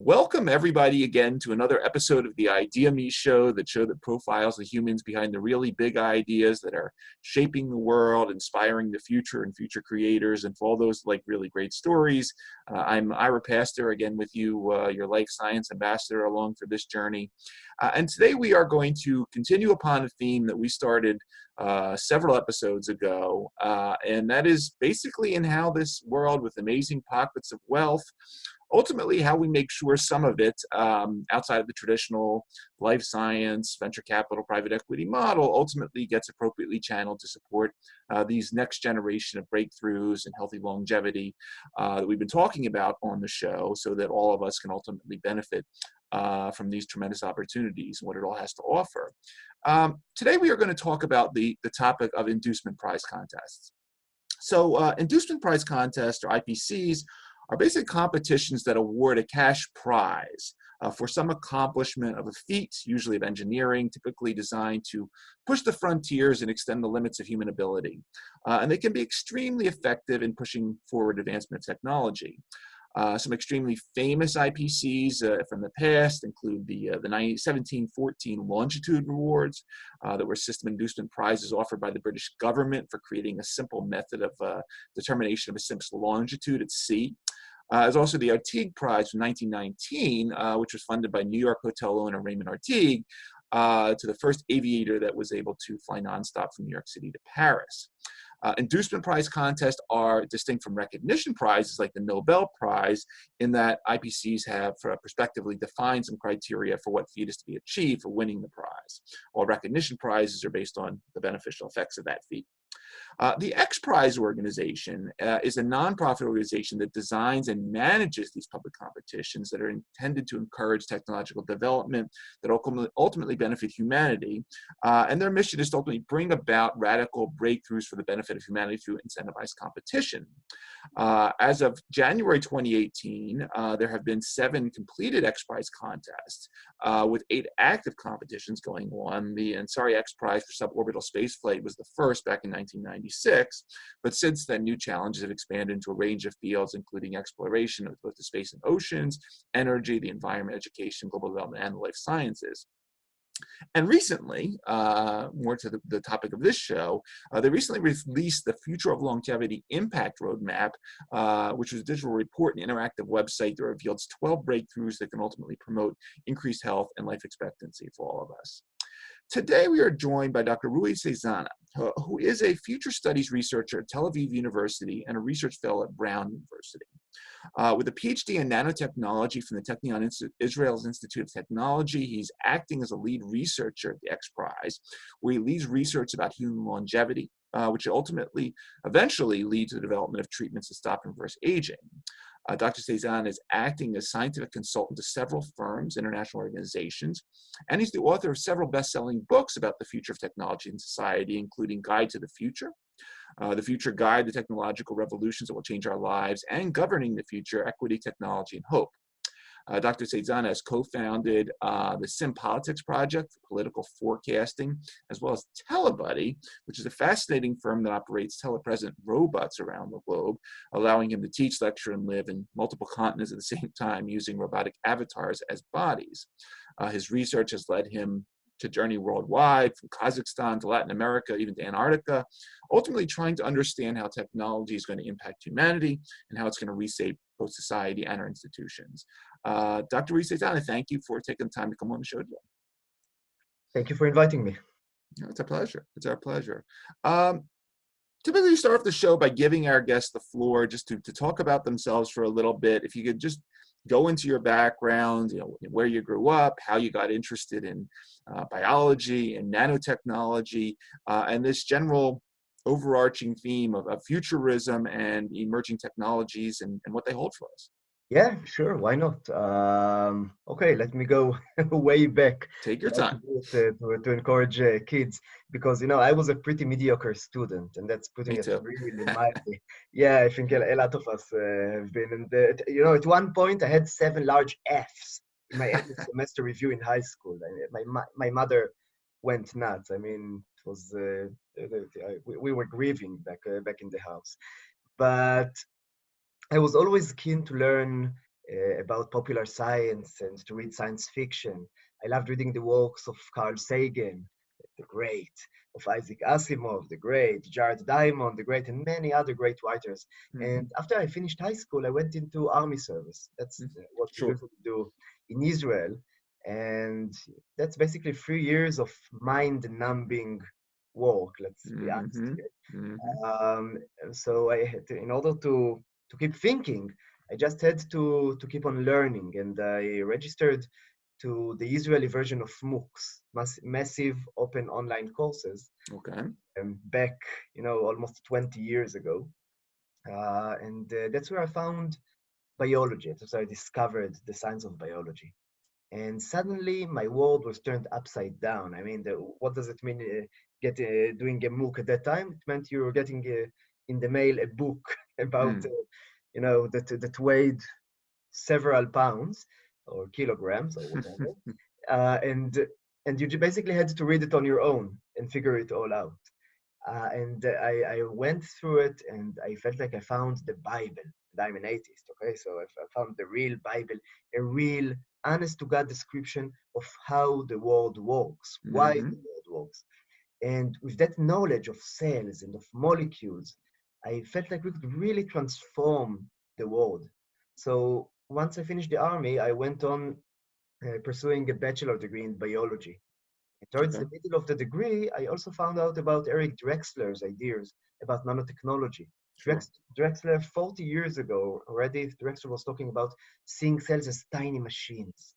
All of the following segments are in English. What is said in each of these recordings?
Welcome everybody again to another episode of the ideaXme show, the show that profiles the humans behind the really big ideas that are shaping the world, inspiring the future and future creators, and for all those like really great stories. I'm Ira Pastor again with you, your life science ambassador along for this journey. And today we are going to continue upon a theme that we started several episodes ago, and that is basically in how this world with amazing pockets of wealth, ultimately how we make sure some of it outside of the traditional life science, venture capital, private equity model ultimately gets appropriately channeled to support these next generation of breakthroughs and healthy longevity that we've been talking about on the show, so that all of us can ultimately benefit from these tremendous opportunities and what it all has to offer. Today we are going to talk about the topic of inducement prize contests. So inducement prize contests, or IPCs, are basic competitions that award a cash prize for some accomplishment of a feat, usually of engineering, typically designed to push the frontiers and extend the limits of human ability. And they can be extremely effective in pushing forward advancement of technology. Some extremely famous IPCs from the past include the 1714 longitude rewards that were system inducement prizes offered by the British government for creating a simple method of determination of a ship's longitude at sea. There's also the Orteig Prize from 1919, which was funded by New York hotel owner Raymond Orteig to the first aviator that was able to fly nonstop from New York City to Paris. Inducement prize contests are distinct from recognition prizes like the Nobel Prize in that IPCs have prospectively defined some criteria for what feat is to be achieved for winning the prize, while recognition prizes are based on the beneficial effects of that feat. The XPRIZE Organization is a nonprofit organization that designs and manages these public competitions that are intended to encourage technological development that ultimately benefit humanity. And their mission is to ultimately bring about radical breakthroughs for the benefit of humanity through incentivized competition. As of January 2018, there have been 7 completed XPRIZE contests with 8 active competitions going on. The Ansari XPRIZE for suborbital spaceflight was the first back in 1996, but since then new challenges have expanded into a range of fields, including exploration of both the space and oceans, energy, the environment, education, global development, and the life sciences. And recently, more to the topic of this show, they recently released the Future of Longevity Impact Roadmap, which was a digital report and interactive website that reveals 12 breakthroughs that can ultimately promote increased health and life expectancy for all of us. Today, we are joined by Dr. Roey Tzezana, who is a future studies researcher at Tel Aviv University and a research fellow at Brown University. With a PhD in nanotechnology from the Technion Israel's Institute of Technology, he's acting as a lead researcher at the XPRIZE, where he leads research about human longevity, which eventually lead to the development of treatments to stop and reverse aging. Dr. Tzezana is acting as scientific consultant to several firms, international organizations, and he's the author of several best-selling books about the future of technology and society, including Guide to the Future, The Future Guide to Technological Revolutions That Will Change Our Lives, and Governing the Future, Equity, Technology, and Hope. Dr. Tzezana has co-founded the Sim Politics Project for political forecasting, as well as Telebuddy, which is a fascinating firm that operates telepresent robots around the globe, allowing him to teach, lecture, and live in multiple continents at the same time using robotic avatars as bodies. His research has led him to journey worldwide, from Kazakhstan to Latin America, even to Antarctica, ultimately trying to understand how technology is going to impact humanity and how it's going to reshape both society and our institutions. Dr. Roey Tzezana, thank you for taking the time to come on the show today. Thank you for inviting me. It's a pleasure. It's our pleasure. Typically, we start off the show by giving our guests the floor just to talk about themselves for a little bit. If you could just go into your background, where you grew up, how you got interested in biology and nanotechnology, and this general overarching theme of futurism and emerging technologies and what they hold for us. Yeah, sure. Why not? Okay, let me go way back. Take your time. To encourage kids, because I was a pretty mediocre student, and that's putting Me it too. really mildly. Yeah, I think a lot of us have been in the. At one point I had 7 large Fs in my end of semester review in high school. My mother went nuts. I mean, it was we were grieving back in the house, but I was always keen to learn about popular science and to read science fiction. I loved reading the works of Carl Sagan, the great, of Isaac Asimov, the great, Jared Diamond, the great, and many other great writers. Mm-hmm. And after I finished high school, I went into army service. That's what we Sure. usually do in Israel. And that's basically 3 years of mind-numbing work, let's be honest Mm-hmm. here. Mm-hmm. So I had to, in order to keep thinking, I just had to keep on learning, and I registered to the Israeli version of MOOCs, massive open online courses, Okay. back, almost 20 years ago. And that's where I found biology. That's where I discovered the science of biology. And suddenly my world was turned upside down. I mean, what does it mean doing a MOOC at that time? It meant you were getting in the mail a book about, Mm. that weighed several pounds or kilograms or whatever. And you basically had to read it on your own and figure it all out. And I went through it and I felt like I found the Bible. And I'm an atheist, okay? So I found the real Bible, a real honest to God description of how the world works, why Mm-hmm. the world works. And with that knowledge of cells and of molecules, I felt like we could really transform the world. So once I finished the army, I went on pursuing a bachelor degree in biology. And towards Okay. the middle of the degree, I also found out about Eric Drexler's ideas about nanotechnology. Sure. Drexler, 40 years ago already, Drexler was talking about seeing cells as tiny machines.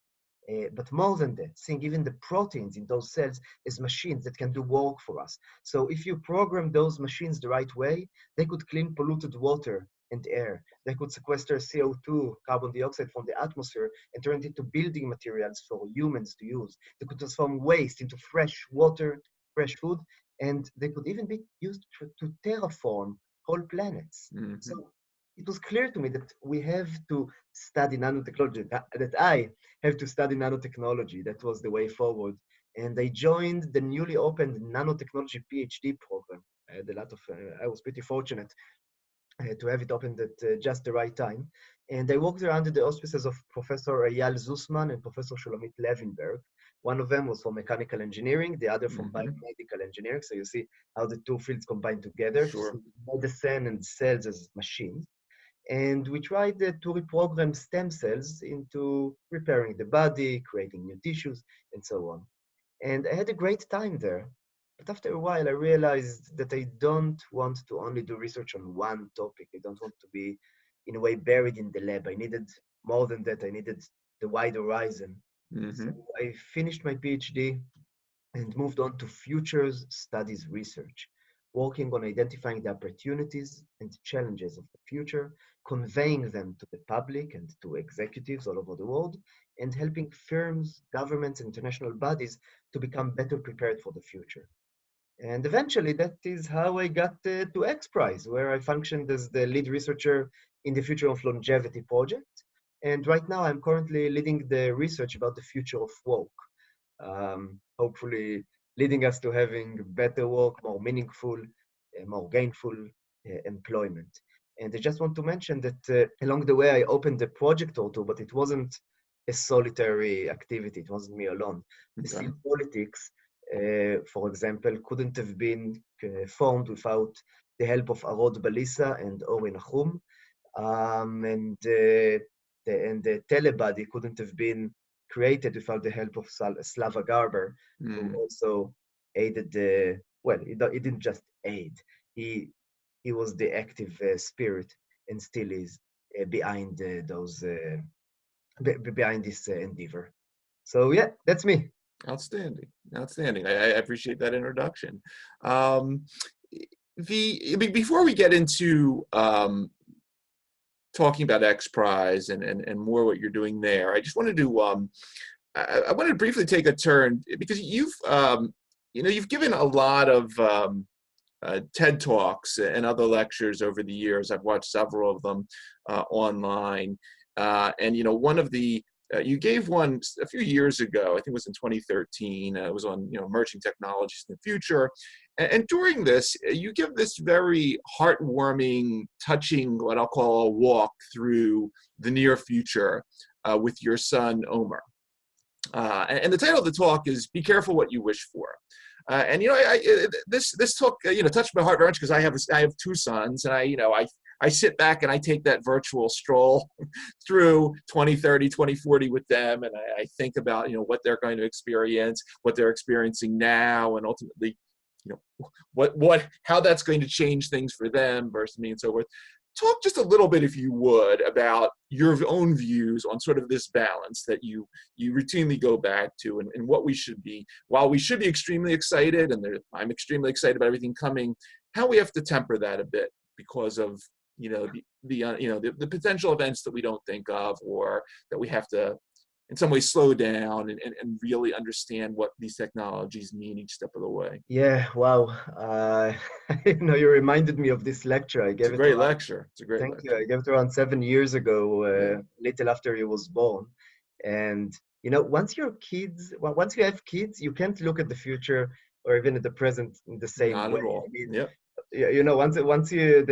But more than that, seeing even the proteins in those cells as machines that can do work for us. So if you program those machines the right way, they could clean polluted water and air. They could sequester CO2, carbon dioxide from the atmosphere, and turn it into building materials for humans to use. They could transform waste into fresh water, fresh food, and they could even be used to terraform whole planets. Mm-hmm. So it was clear to me that we have to study nanotechnology, that I have to study nanotechnology. That was the way forward. And I joined the newly opened nanotechnology PhD program. I was pretty fortunate to have it opened at just the right time. And I worked there under the auspices of Professor Eyal Zussman and Professor Shulamit Levinberg. One of them was from mechanical engineering, the other from Mm-hmm. biomedical engineering. So you see how the two fields combine together to Sure. see medicine and cells as machines. And we tried to reprogram stem cells into repairing the body, creating new tissues, and so on. And I had a great time there. But after a while, I realized that I don't want to only do research on one topic. I don't want to be, in a way, buried in the lab. I needed more than that. I needed the wide horizon. So Mm-hmm. I finished my PhD and moved on to futures studies research, working on identifying the opportunities and challenges of the future, conveying them to the public and to executives all over the world, and helping firms, governments, and international bodies to become better prepared for the future. And eventually, that is how I got to XPRIZE, where I functioned as the lead researcher in the Future of Longevity project. And right now, I'm currently leading the research about the future of work, hopefully leading us to having better work, more meaningful, more gainful employment. And I just want to mention that along the way, I opened the project or two, but it wasn't a solitary activity. It wasn't me alone. The Okay. Seal Politics, for example, couldn't have been formed without the help of Arod Balisa and Ori Nachum. And the Telebody couldn't have been created without the help of Slava Garber, who Mm. also aided the, well, he didn't just aid, he was the active spirit and still is behind behind this endeavor. So yeah, that's me. Outstanding. Outstanding. I appreciate that introduction. Um, Before we get into talking about XPRIZE and more what you're doing there, I just wanted to I wanted to briefly take a turn because you've given a lot of TED Talks and other lectures over the years. I've watched several of them online, and one of the You gave one a few years ago, I think it was in 2013. It was on, emerging technologies in the future. And during this, you give this very heartwarming, touching, what I'll call a walk through the near future with your son, Omer. And the title of the talk is "Be Careful What You Wish For." And this talk touched my heart very much because I have two sons, and I sit back and I take that virtual stroll through 2030, 2040 with them, and I think about what they're going to experience, what they're experiencing now, and ultimately how that's going to change things for them versus me and so forth. Talk just a little bit, if you would, about your own views on sort of this balance that you routinely go back to, and what we should be. While we should be extremely excited, and I'm extremely excited about everything coming, how we have to temper that a bit because of the potential events that we don't think of, or that we have to in some ways slow down and really understand what these technologies mean each step of the way. Yeah, wow. You reminded me of this lecture. I It's gave a it great around, lecture. It's a great thank you. lecture. I gave it around 7 years ago, Yeah. little after he was born. And, once once you have kids, you can't look at the future or even at the present in the same Not way. at I all. mean, Yep. once you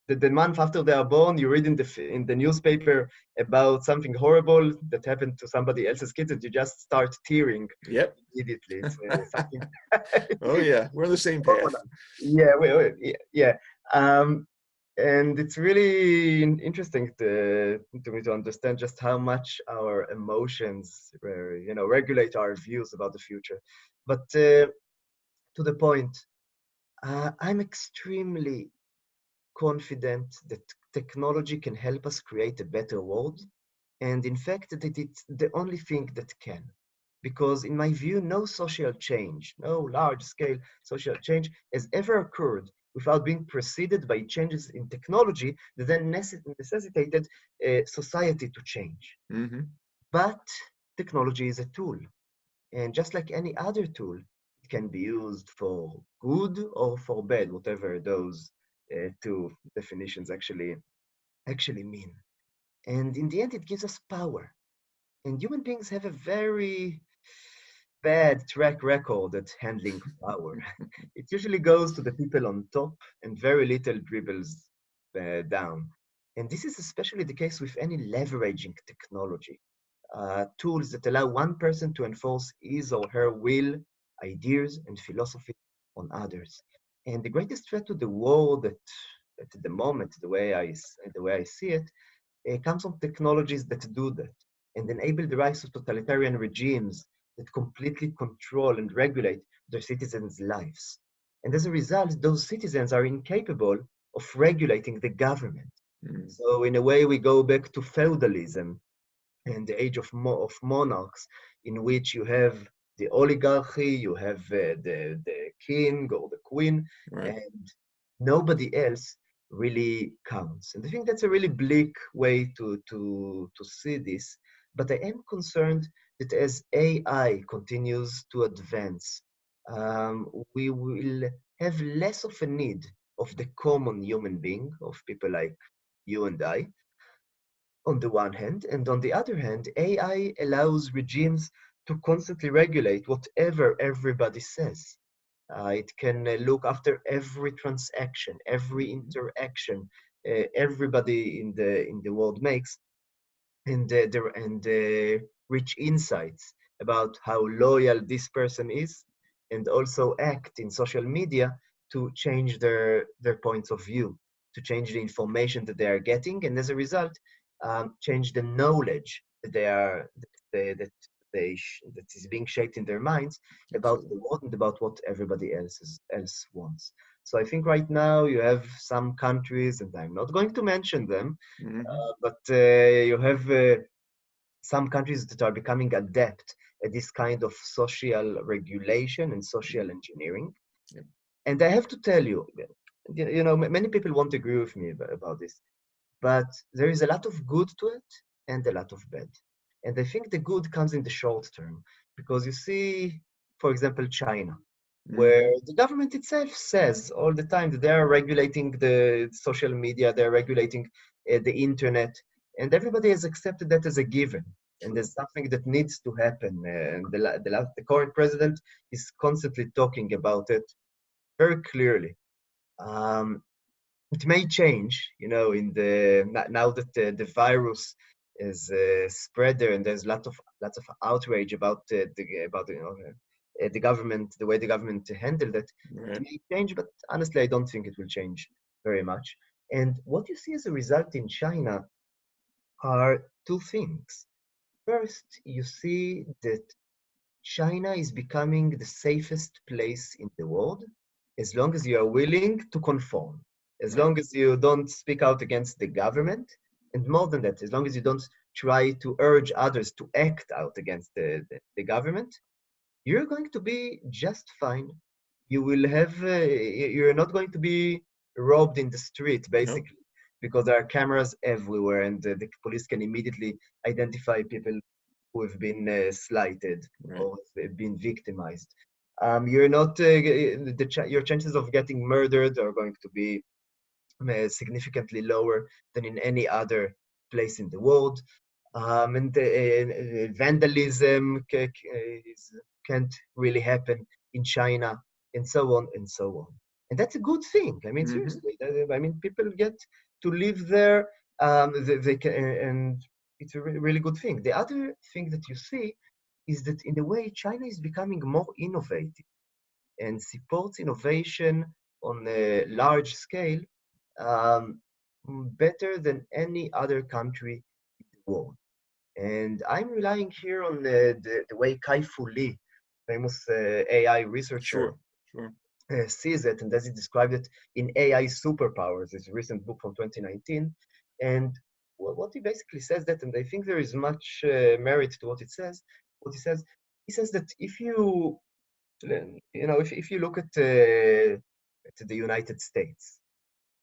the month after they are born, you read in the newspaper about something horrible that happened to somebody else's kids, and you just start tearing Yep. immediately. It's something. Oh yeah, we're on the same path. Yeah, yeah. And it's really interesting to me to understand just how much our emotions, regulate our views about the future. But to the point, I'm extremely confident that technology can help us create a better world. And in fact, that it's the only thing that can. Because in my view, no social change, no large-scale social change has ever occurred without being preceded by changes in technology that then necessitated society to change. Mm-hmm. But technology is a tool. And just like any other tool, it can be used for good or for bad, whatever those two definitions actually mean. And in the end, it gives us power. And human beings have a very bad track record at handling power. It usually goes to the people on top and very little dribbles down. And this is especially the case with any leveraging technology. Tools that allow one person to enforce his or her will, ideas, and philosophy on others. And the greatest threat to the world at the moment, the way I see it, comes from technologies that do that and enable the rise of totalitarian regimes that completely control and regulate their citizens' lives. And as a result, those citizens are incapable of regulating the government. Mm-hmm. So in a way, we go back to feudalism and the age of monarchs, in which you have the oligarchy, you have the king or the queen, Right. and nobody else really counts. And I think that's a really bleak way to see this. But I am concerned that as AI continues to advance, we will have less of a need of the common human being, of people like you and I, on the one hand, and on the other hand, AI allows regimes to constantly regulate whatever everybody says. It can look after every transaction, every interaction everybody in the world makes, and reach insights about how loyal this person is, and also act in social media to change their points of view, to change the information that they are getting, and as a result, change the knowledge that that is being shaped in their minds about Absolutely. the world and about what everybody else wants. So I think right now you have some countries, and I'm not going to mention them, Mm-hmm. but you have some countries that are becoming adept at this kind of social regulation and social engineering. Yep. And I have to tell you, many people won't agree with me about this, but there is a lot of good to it and a lot of bad. And I think the good comes in the short term, because you see, for example, China, where Mm-hmm. the government itself says all the time that they are regulating the social media, they're regulating the internet, and everybody has accepted that as a given. And True. there's something that needs to happen. And the current president is constantly talking about it very clearly. Um, it may change, in now that the virus is spread there, and there's lots of outrage about the government, the way the government handled it. It Right. may change, but honestly, I don't think it will change very much. And what you see as a result in China are two things. First, you see that China is becoming the safest place in the world as long as you are willing to conform, as Right. long as you don't speak out against the government, and more than that, as long as you don't try to urge others to act out against the government, you're going to be just fine. You're not going to be robbed in the street, Yep. basically, because there are cameras everywhere and the police can immediately identify people who have been slighted Right. or have been victimized. You're not, your chances of getting murdered are going to be significantly lower than in any other place in the world. And vandalism can't really happen in China, and so on and so on. And that's a good thing. I mean, Mm-hmm. seriously, I mean, people get to live there, they can, and it's a really good thing. The other thing that you see is that in a way, China is becoming more innovative and supports innovation on a large scale um, better than any other country in the world. And I'm relying here on the way Kai-Fu Lee, famous AI researcher, Sure. Sure. sees it, and as he described it in AI Superpowers, his recent book from 2019. And what he basically says that, and I think there is much merit to what he says that if if you look at the United States,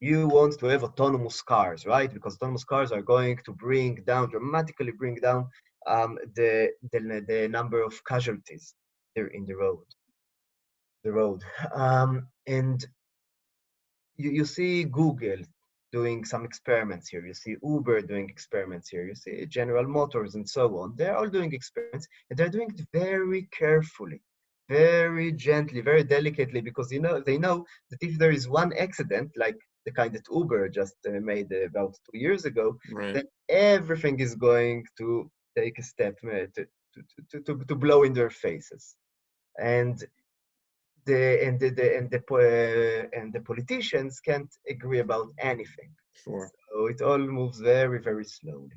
you want to have autonomous cars, right? Because autonomous cars are going to dramatically bring down the number of casualties there in the road. And you see Google doing some experiments here. You see Uber doing experiments here. You see General Motors and so on. They're all doing experiments, and they're doing it very carefully, very gently, very delicately, because they know that if there is one accident, like the kind that Uber just made about 2 years ago, Right. then everything is going to take a step to blow in their faces. And the politicians can't agree about anything. Sure. So it all moves very, very slowly.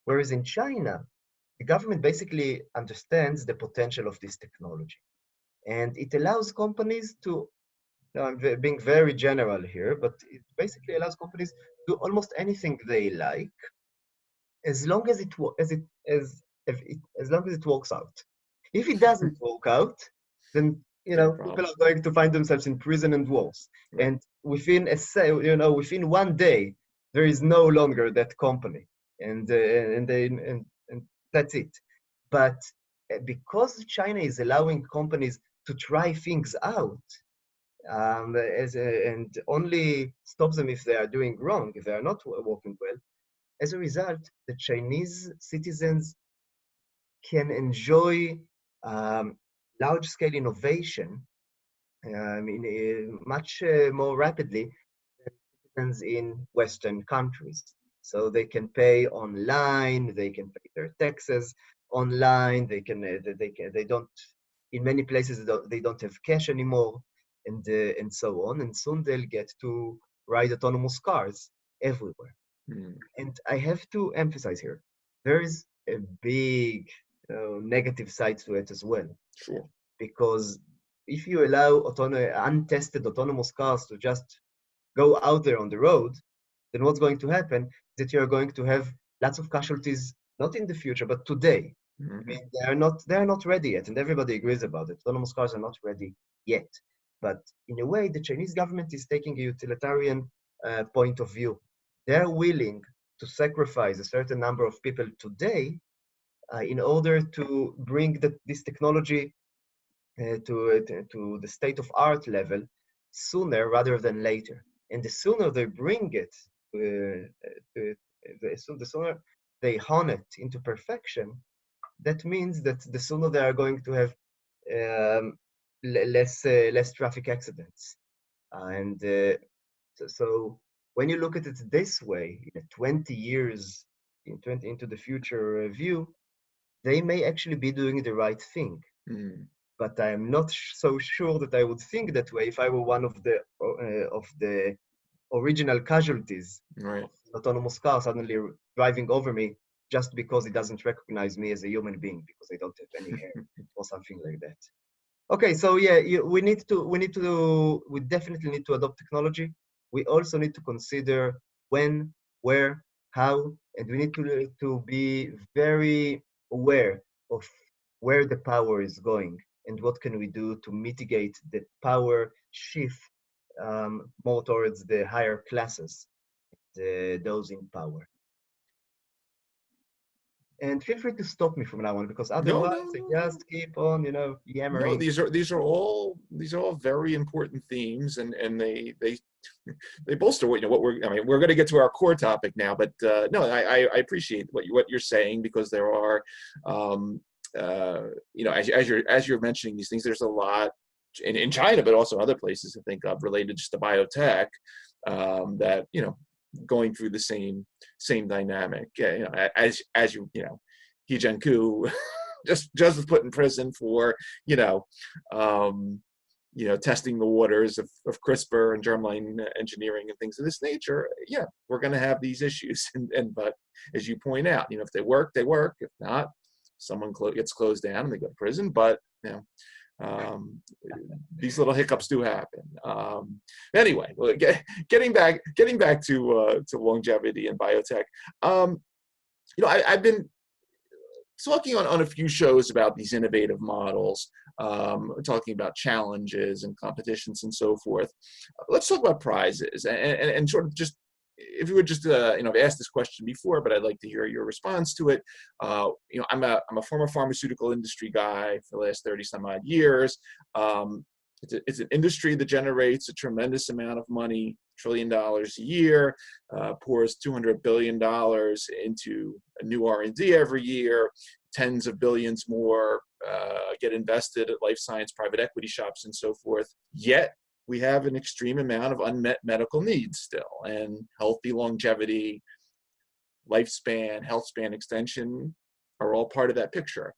Whereas in China, the government basically understands the potential of this technology. And it allows companies to, now I'm being very general here, but it basically allows companies to do almost anything they like, as long as it wo- as it as long as it works out. If it doesn't work out, then Big people problem. are going to find themselves in prison and wars. Right. And within one day, there is no longer that company, and that's it. But because China is allowing companies to try things out, and only stops them if they are doing wrong, if they are not working well, as a result, the Chinese citizens can enjoy um, large-scale innovation much more rapidly than citizens in Western countries. So they can pay online, they can pay their taxes online, they don't, in many places, they don't have cash anymore, and so on. And soon they'll get to ride autonomous cars everywhere. Mm. And I have to emphasize here, there is a big negative side to it as well, Sure. because if you allow untested autonomous cars to just go out there on the road, then what's going to happen is that you're going to have lots of casualties, not in the future, but today. I Mm-hmm. mean, they are not ready yet, and everybody agrees about it. Autonomous cars are not ready yet. But in a way, the Chinese government is taking a utilitarian point of view. They're willing to sacrifice a certain number of people today in order to bring this technology to the state of art level sooner rather than later. And the sooner they bring it, the sooner they hone it into perfection, that means that the sooner they are going to have less traffic accidents. And so when you look at it this way, in a 20 years into the future view, they may actually be doing the right thing. Mm. But I am not so sure that I would think that way if I were one of the original casualties Right. of an autonomous car suddenly driving over me just because it doesn't recognize me as a human being because I don't have any hair or something like that. Okay, so yeah, we definitely need to adopt technology. We also need to consider when, where, how, and we need to be very aware of where the power is going and what can we do to mitigate the power shift more towards the higher classes, those in power. And feel free to stop me from now on because No, otherwise no, I no, no. just keep on, No, yammering. these are all very important themes, and they bolster what we're going to get to our core topic now, but no, I appreciate what you're saying, because there are as you're mentioning these things, there's a lot in China, but also other places to think of related just to biotech, that going through the same dynamic. Yeah, as He Jiankui just was put in prison for testing the waters of CRISPR and germline engineering and things of this nature. Yeah, we're going to have these issues, but as you point out, if they work, they work. If not, someone gets closed down and they go to prison. But these little hiccups do happen. Anyway, getting back to longevity and biotech. I've been talking on a few shows about these innovative models, talking about challenges and competitions and so forth. Let's talk about prizes and sort of just, if you would just, I've asked this question before, but I'd like to hear your response to it. I'm a former pharmaceutical industry guy for the last 30 some odd years. It's an industry that generates a tremendous amount of money, $1 trillion a year, pours $200 billion into a new R&D every year. Tens of billions more get invested at life science private equity shops and so forth. Yet we have an extreme amount of unmet medical needs still, and healthy longevity, lifespan, health span extension are all part of that picture.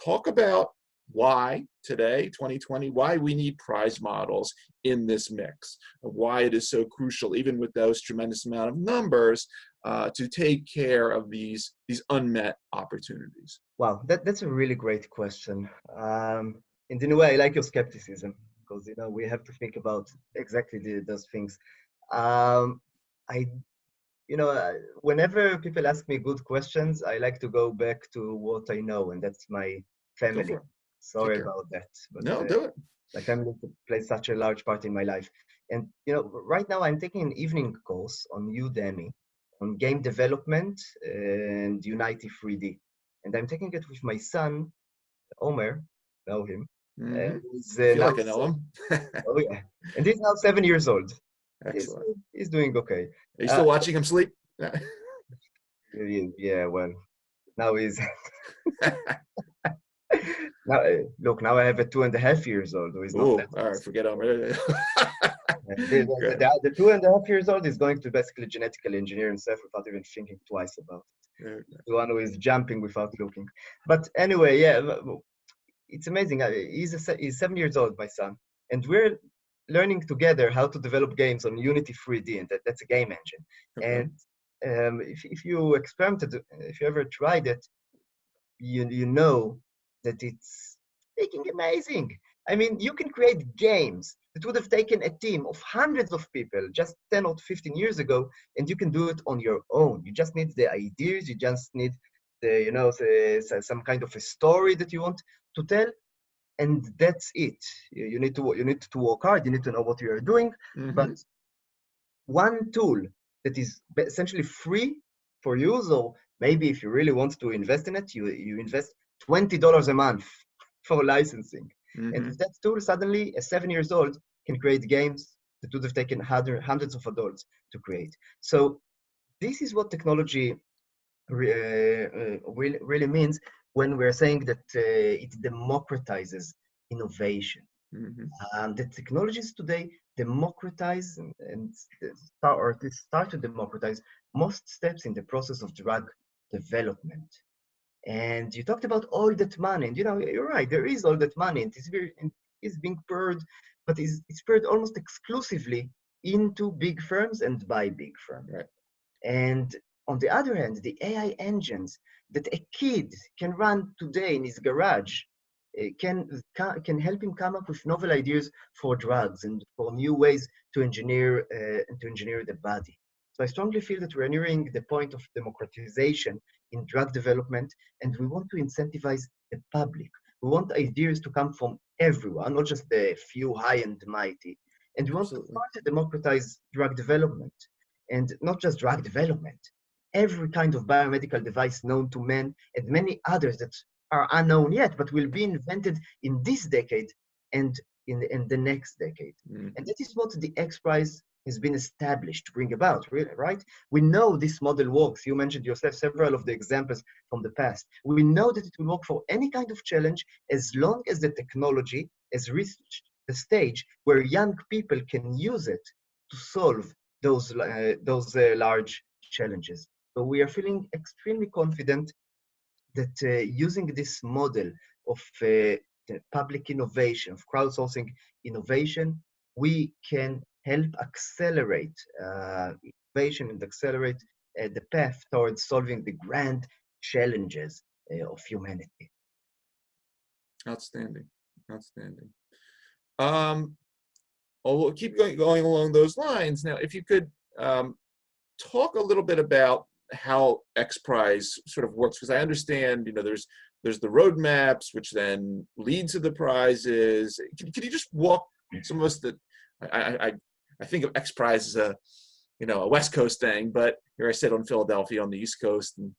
Talk about why today, 2020, why we need prize models in this mix, why it is so crucial, even with those tremendous amount of numbers, to take care of these unmet opportunities. Wow, that's a really great question. And in a way, I like your skepticism, because we have to think about exactly those things. Whenever people ask me good questions, I like to go back to what I know, and that's my Go family. for it. Sorry about that, but no, do it. my family plays such a large part in my life. And right now I'm taking an evening course on Udemy on game development and Unity 3D, and I'm taking it with my son, Omer. Know him? Mm-hmm. He's I feel now like I know him. oh yeah, and he's now 7 years old. Excellent. He's doing okay. Are you still watching him sleep? Yeah, well, now he's now look. Now I have a 2.5 years old who is not that. All right, forget him. The 2.5 years old is going to basically genetically engineer himself without even thinking twice about it. Okay. The one who is jumping without looking. But anyway, yeah, it's amazing. He's 7 years old, my son, and we're learning together how to develop games on Unity 3D, and that's a game engine. Okay. And if you experimented, if you ever tried it, you know that it's freaking amazing. I mean, you can create games that would have taken a team of hundreds of people just 10 or 15 years ago, and you can do it on your own. You just need the ideas, you just need some kind of a story that you want to tell, and that's it. You need to work hard, you need to know what you are doing, Mm-hmm. but one tool that is essentially free for you, so maybe if you really want to invest in it, you invest $20 a month for licensing. Mm-hmm. And with that tool, suddenly a 7 years old can create games that would have taken hundreds of adults to create. So this is what technology really means. when we're saying that it democratizes innovation. Mm-hmm. The technologies today democratize or they start to democratize most steps in the process of drug development. And you talked about all that money, and you're right, there is all that money, and it's being poured, but it's poured almost exclusively into big firms and by big firms. Right. And on the other hand, the AI engines that a kid can run today in his garage can help him come up with novel ideas for drugs and for new ways to engineer the body. So I strongly feel that we're nearing the point of democratization in drug development, and we want to incentivize the public. We want ideas to come from everyone, not just the few high and mighty. And we want to Absolutely. further democratize drug development. And not just drug development, every kind of biomedical device known to man and many others that are unknown yet, but will be invented in this decade and in the next decade. Mm-hmm. And that is what the XPRIZE has been established to bring about, really, right? We know this model works. You mentioned yourself several of the examples from the past. We know that it will work for any kind of challenge as long as the technology has reached the stage where young people can use it to solve those large challenges. So we are feeling extremely confident that using this model of the public innovation, of crowdsourcing innovation, we can help accelerate innovation and accelerate the path towards solving the grand challenges of humanity. Outstanding. Outstanding. We'll keep going along those lines. Now, if you could talk a little bit about how XPRIZE sort of works, because I understand, there's the roadmaps, which then lead to the prizes. Can you just walk some of us that I think of XPRIZE as a West Coast thing, but here I sit on Philadelphia on the East Coast, and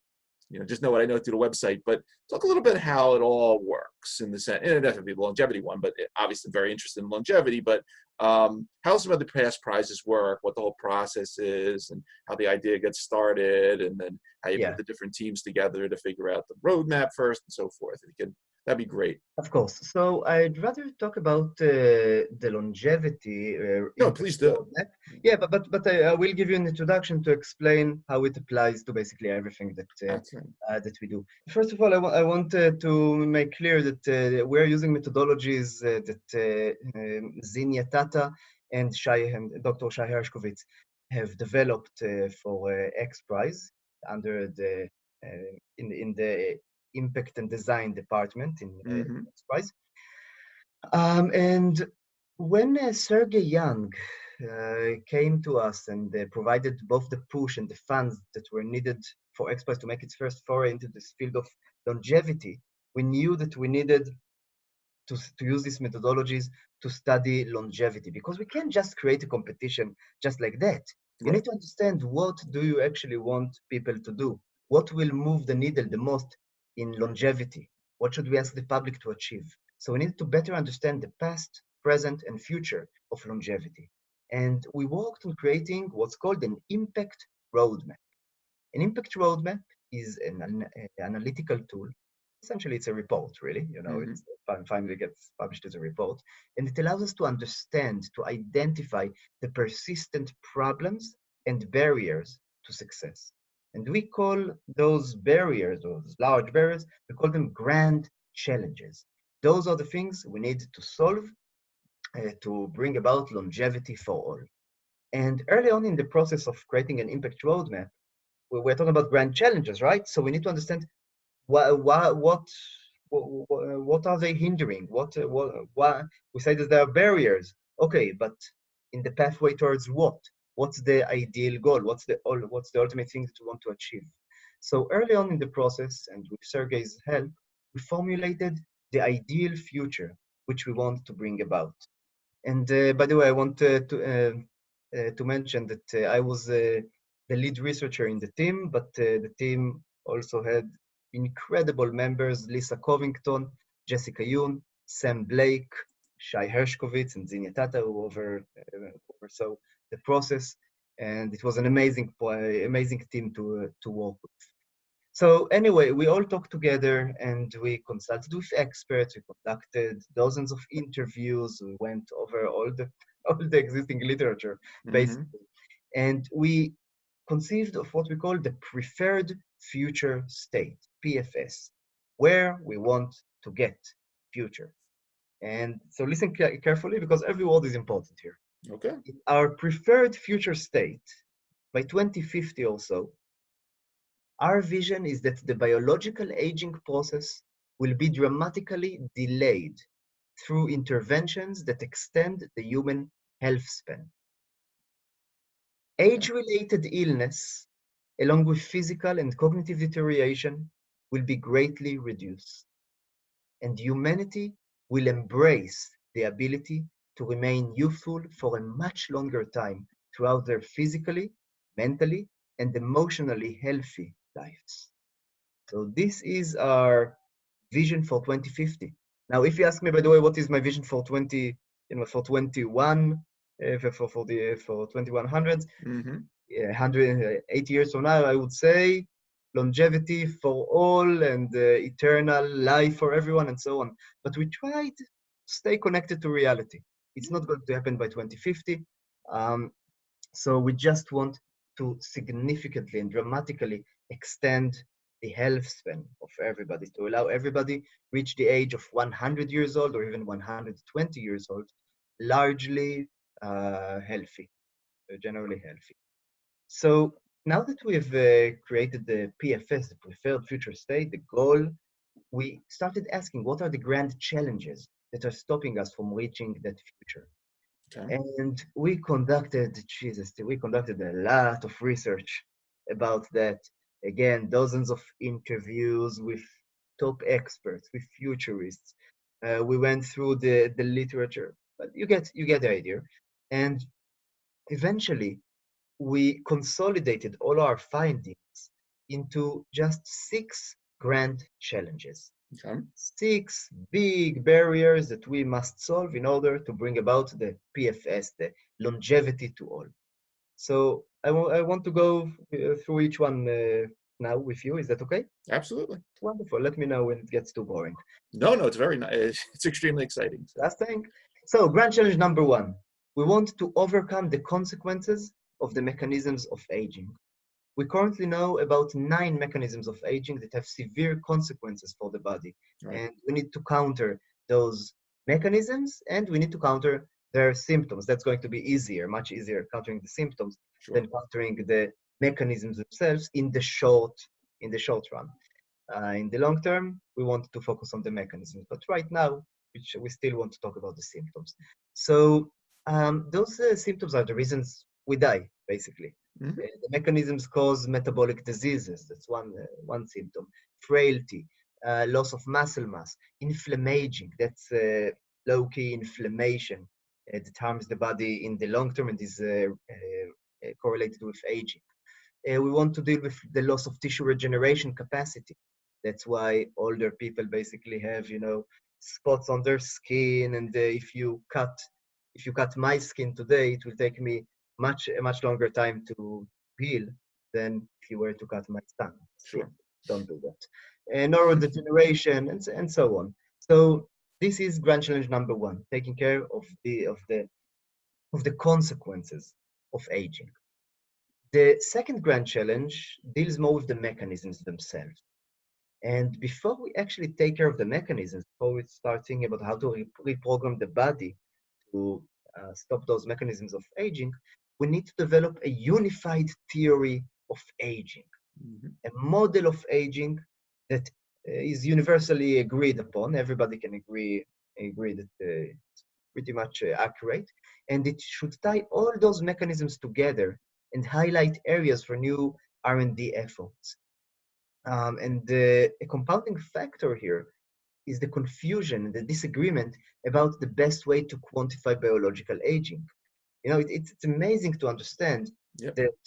just know what I know through the website. But talk a little bit how it all works in the sense, and it doesn't be the longevity one, but obviously very interested in longevity. But how some of the past prizes work, what the whole process is, and how the idea gets started, and then how you put the different teams together to figure out the roadmap first and so forth. If you can, that'd be great. Of course. So I'd rather talk about the longevity. No, please do. Roadmap. Yeah, but I will give you an introduction to explain how it applies to basically everything that we do. First of all, I want to make clear that we're using methodologies that Zinja Tata and Dr. Shai Hershkovitz have developed for XPRIZE under the in the Impact and Design department in XPRIZE. And when Sergey Young came to us and provided both the push and the funds that were needed for XPRIZE to make its first foray into this field of longevity, we knew that we needed to use these methodologies to study longevity, because we can't just create a competition just like that. You need to understand, what do you actually want people to do? What will move the needle the most in longevity? What should we ask the public to achieve? So we need to better understand the past, present, and future of longevity. And we worked on creating what's called an impact roadmap. An impact roadmap is an analytical tool. Essentially, it's a report, really. It finally gets published as a report. And it allows us to understand, to identify the persistent problems and barriers to success. And we call those barriers, those large barriers, we call them grand challenges. Those are the things we need to solve to bring about longevity for all. And early on in the process of creating an impact roadmap, we're talking about grand challenges, right? So we need to understand what are they hindering? What we say that there are barriers. Okay, but in the pathway towards what? What's the ideal goal? What's the ultimate thing that we want to achieve? So early on in the process, and with Sergey's help, we formulated the ideal future which we want to bring about. And by the way, I want to mention that I was the lead researcher in the team, but the team also had incredible members: Lisa Covington, Jessica Yoon, Sam Blake, Shai Hershkovitz, and Zinja Tata, who oversaw the process. And it was an amazing team to work with. So anyway, we all talked together and we consulted with experts. We conducted dozens of interviews. We went over all the existing literature, Mm-hmm. basically. And we conceived of what we call the preferred future state, PFS, where we want to get future. And so listen carefully because every word is important here. Okay. Our preferred future state, by 2050 or so, our vision is that the biological aging process will be dramatically delayed through interventions that extend the human health span. Okay. Age-related illness, along with physical and cognitive deterioration, will be greatly reduced, and humanity will embrace the ability to remain youthful for a much longer time throughout their physically, mentally, and emotionally healthy lives. So this is our vision for 2050. Now, if you ask me, by the way, what is my vision for 21, for 2100s, Mm-hmm. 180 years from now, I would say longevity for all and eternal life for everyone and so on. But we try to stay connected to reality. It's not going to happen by 2050. Um, so we just want to significantly and dramatically extend the health span of everybody to allow everybody reach the age of 100 years old or even 120 years old, largely healthy, generally healthy. So now that we've created the PFS, the preferred future state, the goal, we started asking what are the grand challenges that are stopping us from reaching that future. Okay. And we conducted a lot of research about that. Again, dozens of interviews with top experts, with futurists. We went through the literature, but you get the idea. And eventually, we consolidated all our findings into just 6 grand challenges. Okay. 6 big barriers that we must solve in order to bring about the PFS, the longevity to all. So I want to go through each one now with you. Is that okay? Absolutely. Wonderful. Let me know when it gets too boring. No, no, it's very nice. It's extremely exciting. So. Last thing. So, grand challenge number 1. We want to overcome the consequences of the mechanisms of aging. We currently know about 9 mechanisms of aging that have severe consequences for the body. Right. And we need to counter those mechanisms and we need to counter their symptoms. That's going to be easier, much easier countering the symptoms Sure. than countering the mechanisms themselves in the short run. In the long term, we want to focus on the mechanisms. But right now, we still want to talk about the symptoms. So those symptoms are the reasons we die, basically. Mm-hmm. The mechanisms cause metabolic diseases. That's one symptom. Frailty, loss of muscle mass, inflammaging. That's low-key inflammation that harms the body in the long term and is correlated with aging. We want to deal with the loss of tissue regeneration capacity. That's why older people basically have, spots on their skin. And if you cut my skin today, it will take me a much longer time to heal than if you were to cut my son. Sure. Don't do that. And neurodegeneration and so on. So this is grand challenge number 1, taking care of the consequences of aging. The second grand challenge deals more with the mechanisms themselves. And before we actually take care of the mechanisms, before we start thinking about how to reprogram the body to stop those mechanisms of aging, we need to develop a unified theory of aging, Mm-hmm. a model of aging that is universally agreed upon. Everybody can agree that it's pretty much accurate, and it should tie all those mechanisms together and highlight areas for new R&D efforts. And a compounding factor here is the confusion and the disagreement about the best way to quantify biological aging. It's amazing to understand Yep. that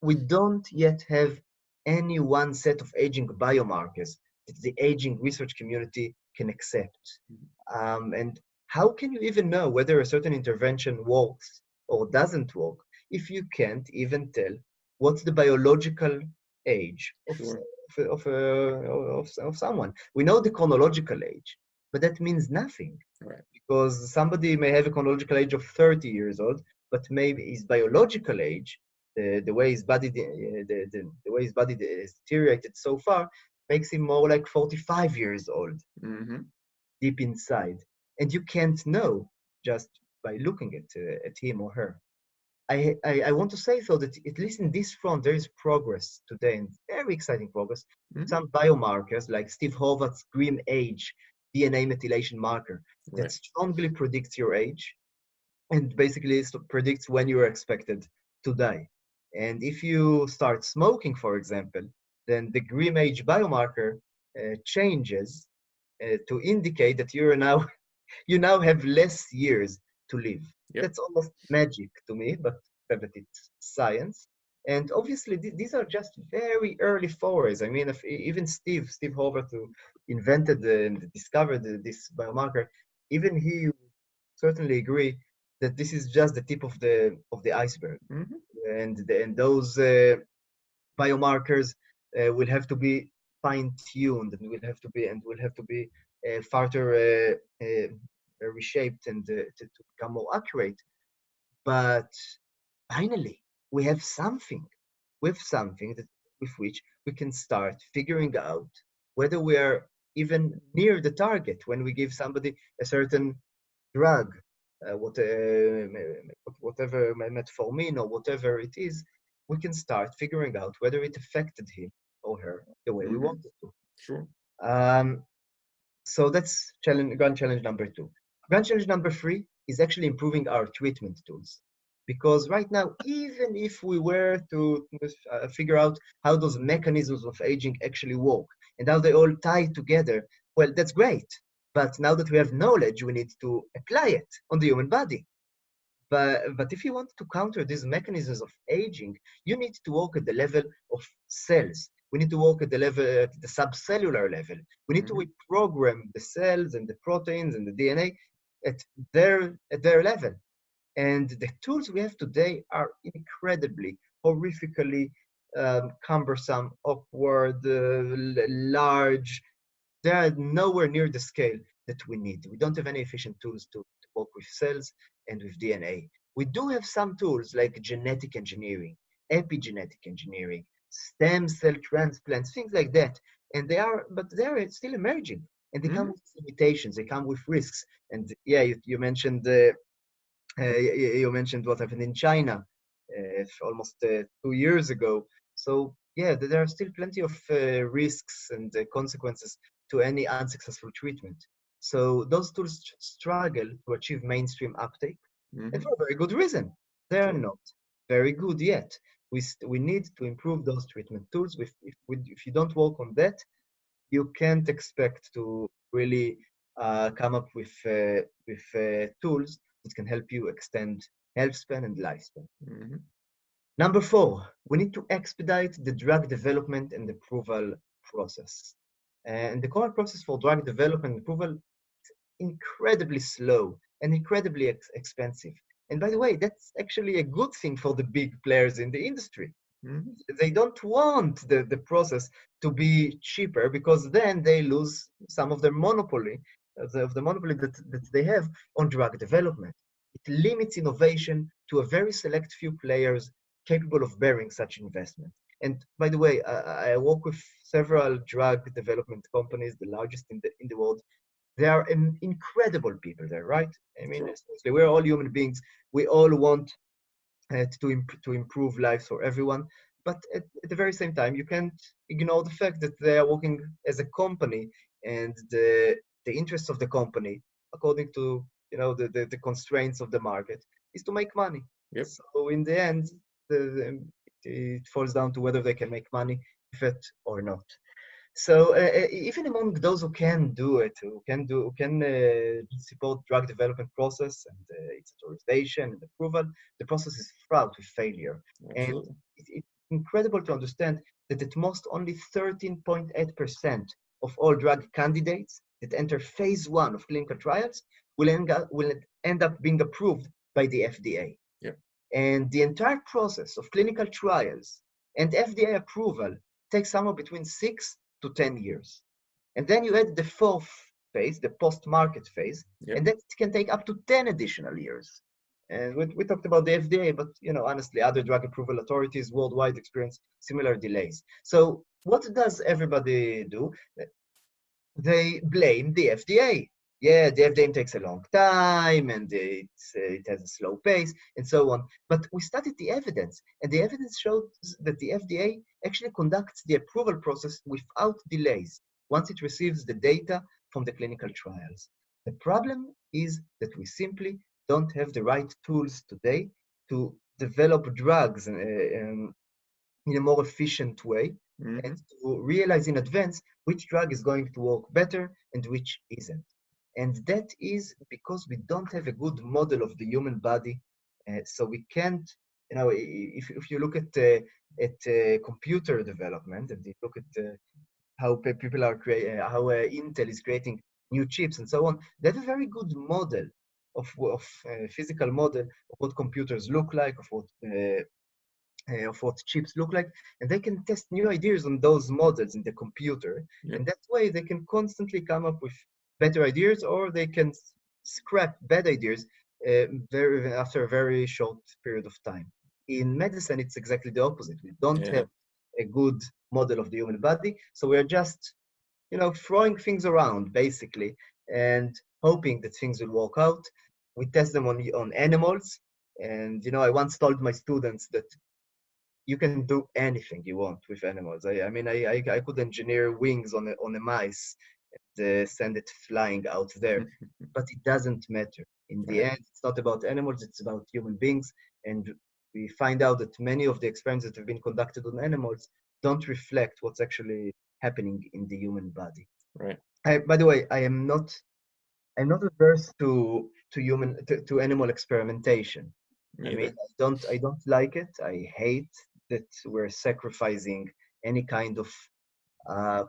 we don't yet have any one set of aging biomarkers that the aging research community can accept. And how can you even know whether a certain intervention works or doesn't work if you can't even tell what's the biological age of Sure. of someone. We know the chronological age, but that means nothing Right. because somebody may have a chronological age of 30 years old, but maybe his biological age, the way his body, the way his body is deteriorated so far, makes him more like 45 years old Mm-hmm. deep inside, and you can't know just by looking at him or her. I want to say though that at least in this front there is progress today, and very exciting progress. Mm-hmm. Some biomarkers like Steve Horvath's Grim Age DNA methylation marker that Right. strongly predicts your age and basically predicts when you are expected to die. And if you start smoking, for example, then the Grim Age biomarker changes to indicate that you are now you now have less years to live. Yep. That's almost magic to me, but it's science. And obviously, these are just very early forays. I mean, if even Steve Horvath, who invented and discovered this biomarker, even he certainly agree that this is just the tip of the iceberg, Mm-hmm. and those biomarkers will have to be fine-tuned and will have to be further reshaped and to become more accurate. But finally, we have something. We have something that with which we can start figuring out whether we are even near the target when we give somebody a certain drug, whatever metformin or whatever it is, we can start figuring out whether it affected him or her the way we Mm-hmm. wanted to. Sure. So that's grand challenge number 2. Grand challenge number 3 is actually improving our treatment tools. Because right now, even if we were to figure out how those mechanisms of aging actually work and how they all tie together, well, that's great. But now that we have knowledge, we need to apply it on the human body. But if you want to counter these mechanisms of aging, you need to work at the level of cells. We need to work at the level, at the subcellular level. We need to reprogram the cells and the proteins and the DNA at their level. And the tools we have today are incredibly, horrifically cumbersome, awkward, large. They are nowhere near the scale that we need. We don't have any efficient tools to work with cells and with DNA. We do have some tools like genetic engineering, epigenetic engineering, stem cell transplants, things like that. And but they are still emerging. And they come with limitations, they come with risks. And yeah, you mentioned you mentioned what happened in China almost 2 years ago. So yeah, there are still plenty of risks and consequences to any unsuccessful treatment. So those tools struggle to achieve mainstream uptake, and for a very good reason. They are not very good yet. We need to improve those treatment tools. If you don't work on that, you can't expect to really come up with tools that can help you extend health span and lifespan. Mm-hmm. Number 4, we need to expedite the drug development and approval process. And the current process for drug development and approval is incredibly slow and incredibly expensive. And by the way, that's actually a good thing for the big players in the industry. Mm-hmm. They don't want the process to be cheaper because then they lose some of their monopoly, of the monopoly that they have on drug development. It limits innovation to a very select few players capable of bearing such investment. And by the way, I work with several drug development companies, the largest in the world. They are incredible people there, right? I mean, seriously, we're all human beings. We all want to improve lives for everyone. But at the very same time, you can't ignore the fact that they are working as a company, and the interests of the company, according to the constraints of the market, is to make money. Yep. So in the end, it falls down to whether they can make money with it or not. So even among those who can do it, who can support drug development process and its authorization and approval, the process is fraught with failure. Absolutely. And it's incredible to understand that at most only 13.8% of all drug candidates that enter phase 1 of clinical trials will end up being approved by the FDA. Yep. And the entire process of clinical trials and FDA approval takes somewhere between 6 to 10 years. And then you add the fourth phase, the post-market phase, Yep. and that can take up to 10 additional years. And we talked about the FDA, but honestly, other drug approval authorities worldwide experience similar delays. So what does everybody do? They blame the FDA. Yeah, the FDA takes a long time, and it has a slow pace, and so on. But we studied the evidence, and the evidence shows that the FDA actually conducts the approval process without delays once it receives the data from the clinical trials. The problem is that we simply don't have the right tools today to develop drugs in a more efficient way and to realize in advance which drug is going to work better and which isn't. And that is because we don't have a good model of the human body. So we can't, if you look at computer development and you look at how people are creating, how Intel is creating new chips and so on, they have a very good model of physical model of what computers look like, of what chips look like, and they can test new ideas on those models in the computer. Yep. And that way they can constantly come up with better ideas, or they can scrap bad ideas after a very short period of time. In medicine, it's exactly the opposite. We don't have a good model of the human body, so we're just throwing things around basically and hoping that things will work out. We test them on animals, and I once told my students that you can do anything you want with animals. I mean, I could engineer wings on a mice and send it flying out there, but it doesn't matter. In the end, it's not about animals, it's about human beings. And we find out that many of the experiments that have been conducted on animals don't reflect what's actually happening in the human body. Right. By the way, I'm not averse to animal experimentation. I mean, I don't like it. I hate that we're sacrificing any kind of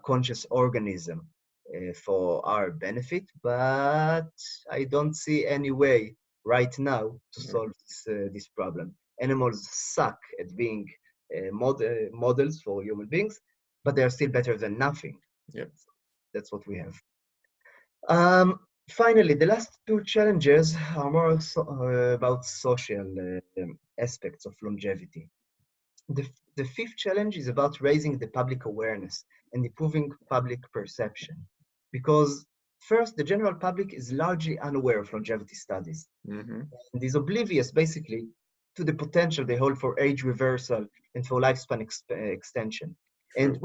conscious organism for our benefit, but I don't see any way right now to solve this problem. Animals suck at being models for human beings, but they're still better than nothing. Yep. That's what we have. Finally, the last two challenges are more about social aspects of longevity. The fifth challenge is about raising the public awareness and improving public perception. Because first, the general public is largely unaware of longevity studies and is oblivious, basically, to the potential they hold for age reversal and for lifespan extension. True. And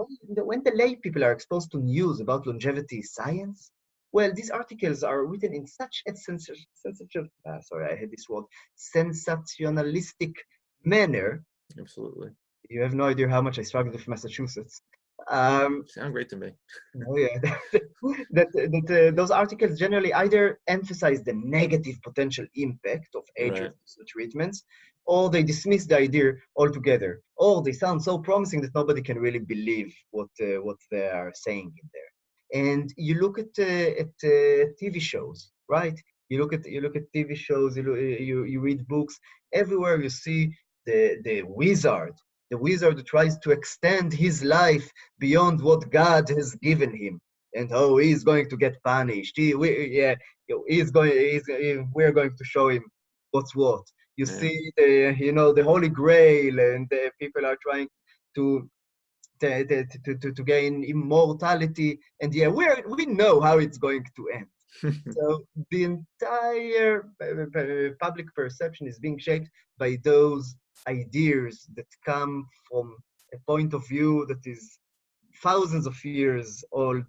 when the lay people are exposed to news about longevity science, well, these articles are written in such a sensationalistic manner. Absolutely. You have no idea how much I struggled with Massachusetts. Sound great to me. Oh yeah, those articles generally either emphasize the negative potential impact of age treatments, or they dismiss the idea altogether, or they sound so promising that nobody can really believe what they are saying in there. And you look at TV shows, right? You look at TV shows. You read books. Everywhere you see the wizard who tries to extend his life beyond what God has given him, and he's going to get punished. We're going to show him what's what. You see the Holy Grail, and people are trying to gain immortality, and we know how it's going to end. So the entire public perception is being shaped by those ideas that come from a point of view that is thousands of years old,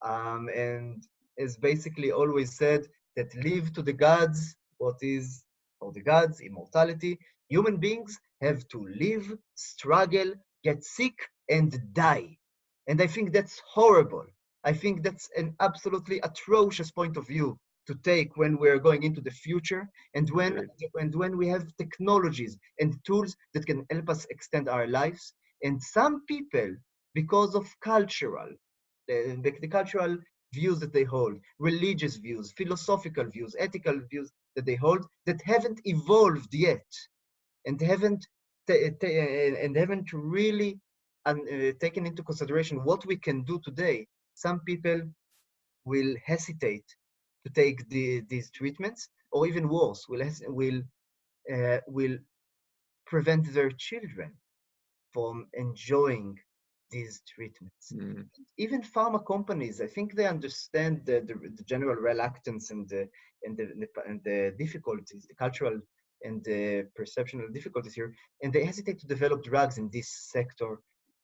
and is basically always said that leave to the gods what is for the gods, immortality. Human beings have to live, struggle, get sick, and die. And I think that's horrible. I think that's an absolutely atrocious point of view to take when we're going into the future, and when we have technologies and tools that can help us extend our lives. And some people, because of the cultural views that they hold, religious views, philosophical views, ethical views that they hold, that haven't evolved yet, and haven't really taking into consideration what we can do today, some people will hesitate to take these treatments, or even worse, will prevent their children from enjoying these treatments. Mm. Even pharma companies, I think they understand the general reluctance and the difficulties, the cultural and the perceptional difficulties here, and they hesitate to develop drugs in this sector.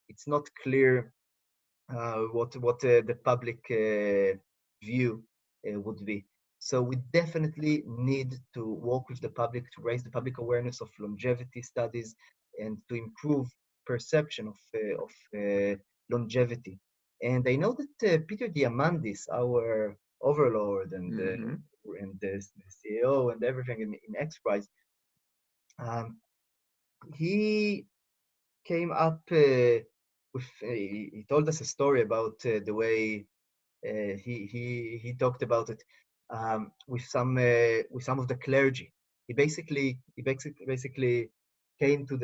It's not clear what the public view would be. So we definitely need to work with the public to raise the public awareness of longevity studies and to improve perception of longevity. And I know that Peter Diamandis, our overlord and the CEO and everything in XPRIZE, he came up with he told us a story about the way he talked about it with some of the clergy. He basically came to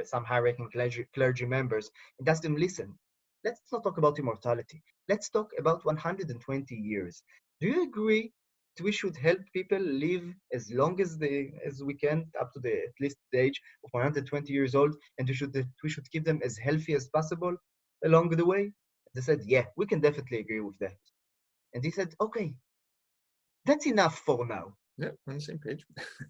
some high-ranking clergy members and asked them, listen, let's not talk about immortality. Let's talk about 120 years. Do you agree that we should help people live as long as we can, up to at least the age of 120 years old, and we should keep them as healthy as possible along the way? They said, yeah, we can definitely agree with that. And he said, okay, that's enough for now. Yeah, on the same page.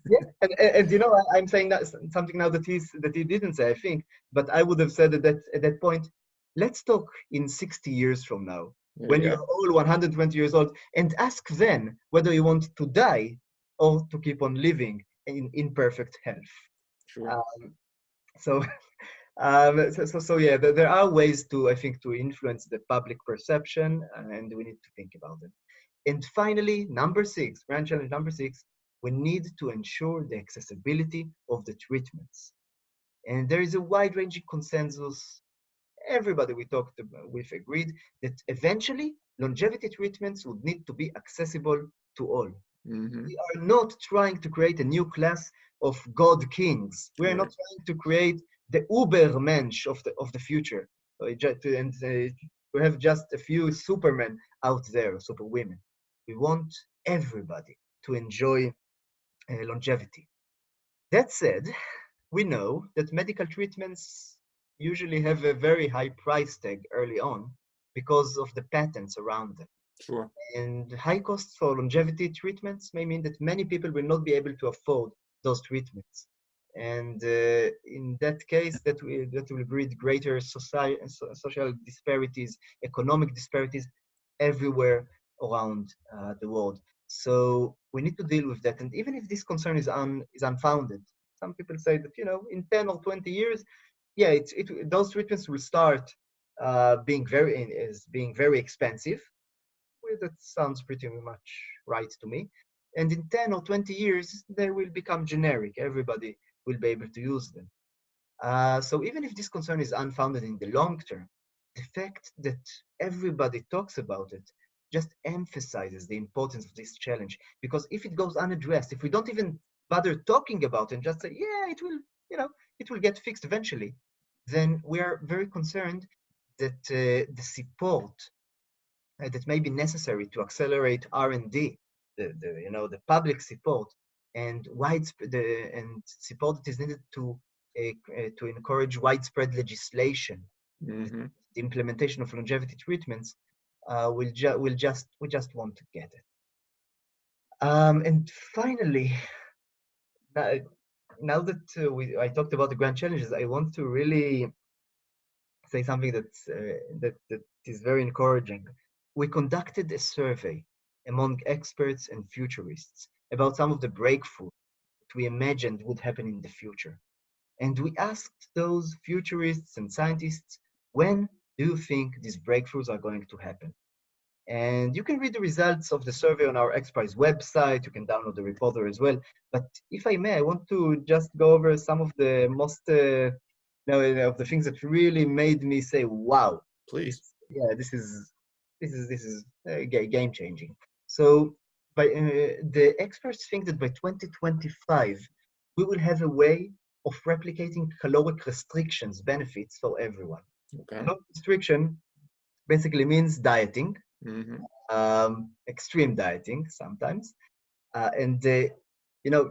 Yeah, and you know, I'm saying that something now that he didn't say, I think, but I would have said at that point, let's talk in 60 years from now, There when you you're go. all 120 years old, and ask then whether you want to die or to keep on living in perfect health. Sure. So so yeah, there are ways to, I think, to influence the public perception, and we need to think about it. And finally, grand challenge number 6, we need to ensure the accessibility of the treatments. And there is a wide-ranging consensus. Everybody we talked with agreed that eventually longevity treatments would need to be accessible to all. Mm-hmm. We are not trying to create a new class of God kings. We are not Right. trying to create the Ubermensch of the future. And we have just a few supermen out there, superwomen. We want everybody to enjoy longevity. That said, we know that medical treatments usually have a very high price tag early on because of the patents around them. Sure. And high costs for longevity treatments may mean that many people will not be able to afford those treatments. And in that case, that will breed greater social disparities, economic disparities everywhere around the world. So we need to deal with that. And even if this concern is unfounded, some people say that, you know, in 10 or 20 years, yeah, those treatments will start being very expensive. Well, that sounds pretty much right to me. And in 10 or 20 years, they will become generic. Everybody will be able to use them. So even if this concern is unfounded in the long term, the fact that everybody talks about it just emphasizes the importance of this challenge. Because if it goes unaddressed, if we don't even bother talking about it and just say, yeah, it will get fixed eventually, then we are very concerned that the support that may be necessary to accelerate R&D, the public support and widespread and support that is needed to encourage widespread legislation, Mm-hmm. the implementation of longevity treatments, we just want to get it. And finally, now that I talked about the grand challenges, I want to really say something that is very encouraging. We conducted a survey among experts and futurists about some of the breakthroughs that we imagined would happen in the future. And we asked those futurists and scientists, when do you think these breakthroughs are going to happen? And you can read the results of the survey on our XPRIZE website. You can download the report there as well. But if I may, I want to just go over some of the most of the things that really made me say, "Wow, Please. this is game changing." So, the experts think that by 2025, we will have a way of replicating caloric restrictions benefits for everyone. Okay. Caloric restriction basically means dieting, extreme dieting sometimes. And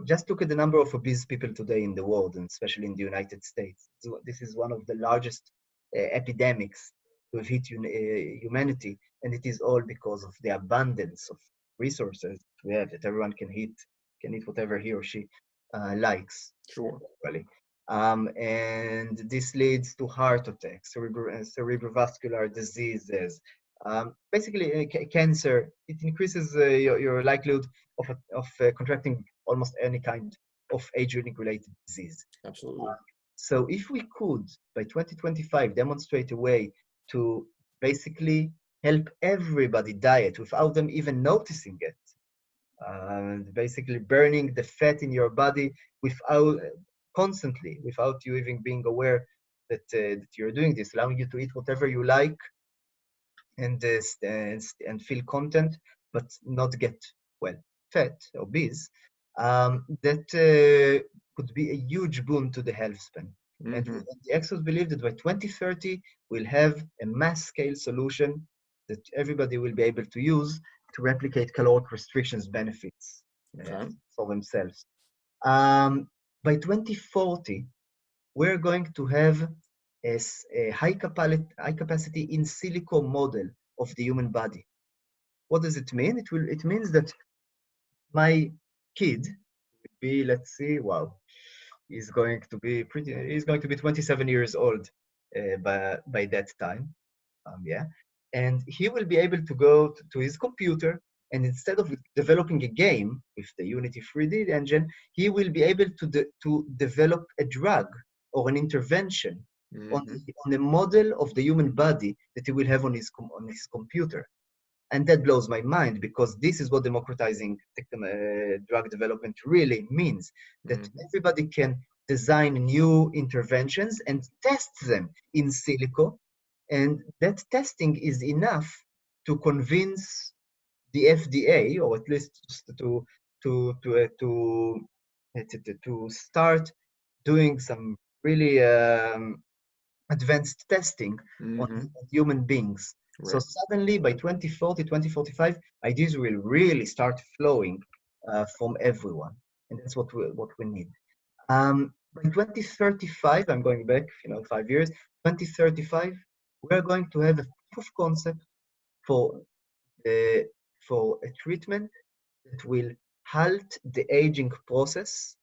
just look at the number of obese people today in the world, and especially in the United States. So this is one of the largest epidemics to have hit humanity, and it is all because of the abundance of resources we have that everyone can eat whatever he or she likes. Sure. Really. And this leads to heart attacks, cerebrovascular diseases, basically cancer. It increases your likelihood of contracting almost any kind of age-related disease. Absolutely. So if we could, by 2025, demonstrate a way to basically help everybody diet without them even noticing it, basically burning the fat in your body constantly, without you even being aware that you're doing this, allowing you to eat whatever you like and feel content, but not get, fat, obese, that could be a huge boon to the health span. And the experts believe that by 2030, we'll have a mass-scale solution that everybody will be able to use to replicate caloric restrictions benefits for themselves. By 2040, we're going to have a high capacity in silico model of the human body. What does it mean? It means that my kid will be, let's see, he's going to be 27 years old by that time. And he will be able to go to his computer, and instead of developing a game with the Unity 3D engine, he will be able to develop a drug or an intervention on a model of the human body that he will have on his computer. And that blows my mind, because this is what democratizing drug development really means, that everybody can design new interventions and test them in silico. And that testing is enough to convince the FDA, or at least to start doing some really advanced testing on human beings. Right. So suddenly by 2040, 2045, ideas will really start flowing from everyone. And that's what we need. By 2035, I'm going back 5 years, 2035, we're going to have a proof of concept for a treatment that will halt the aging process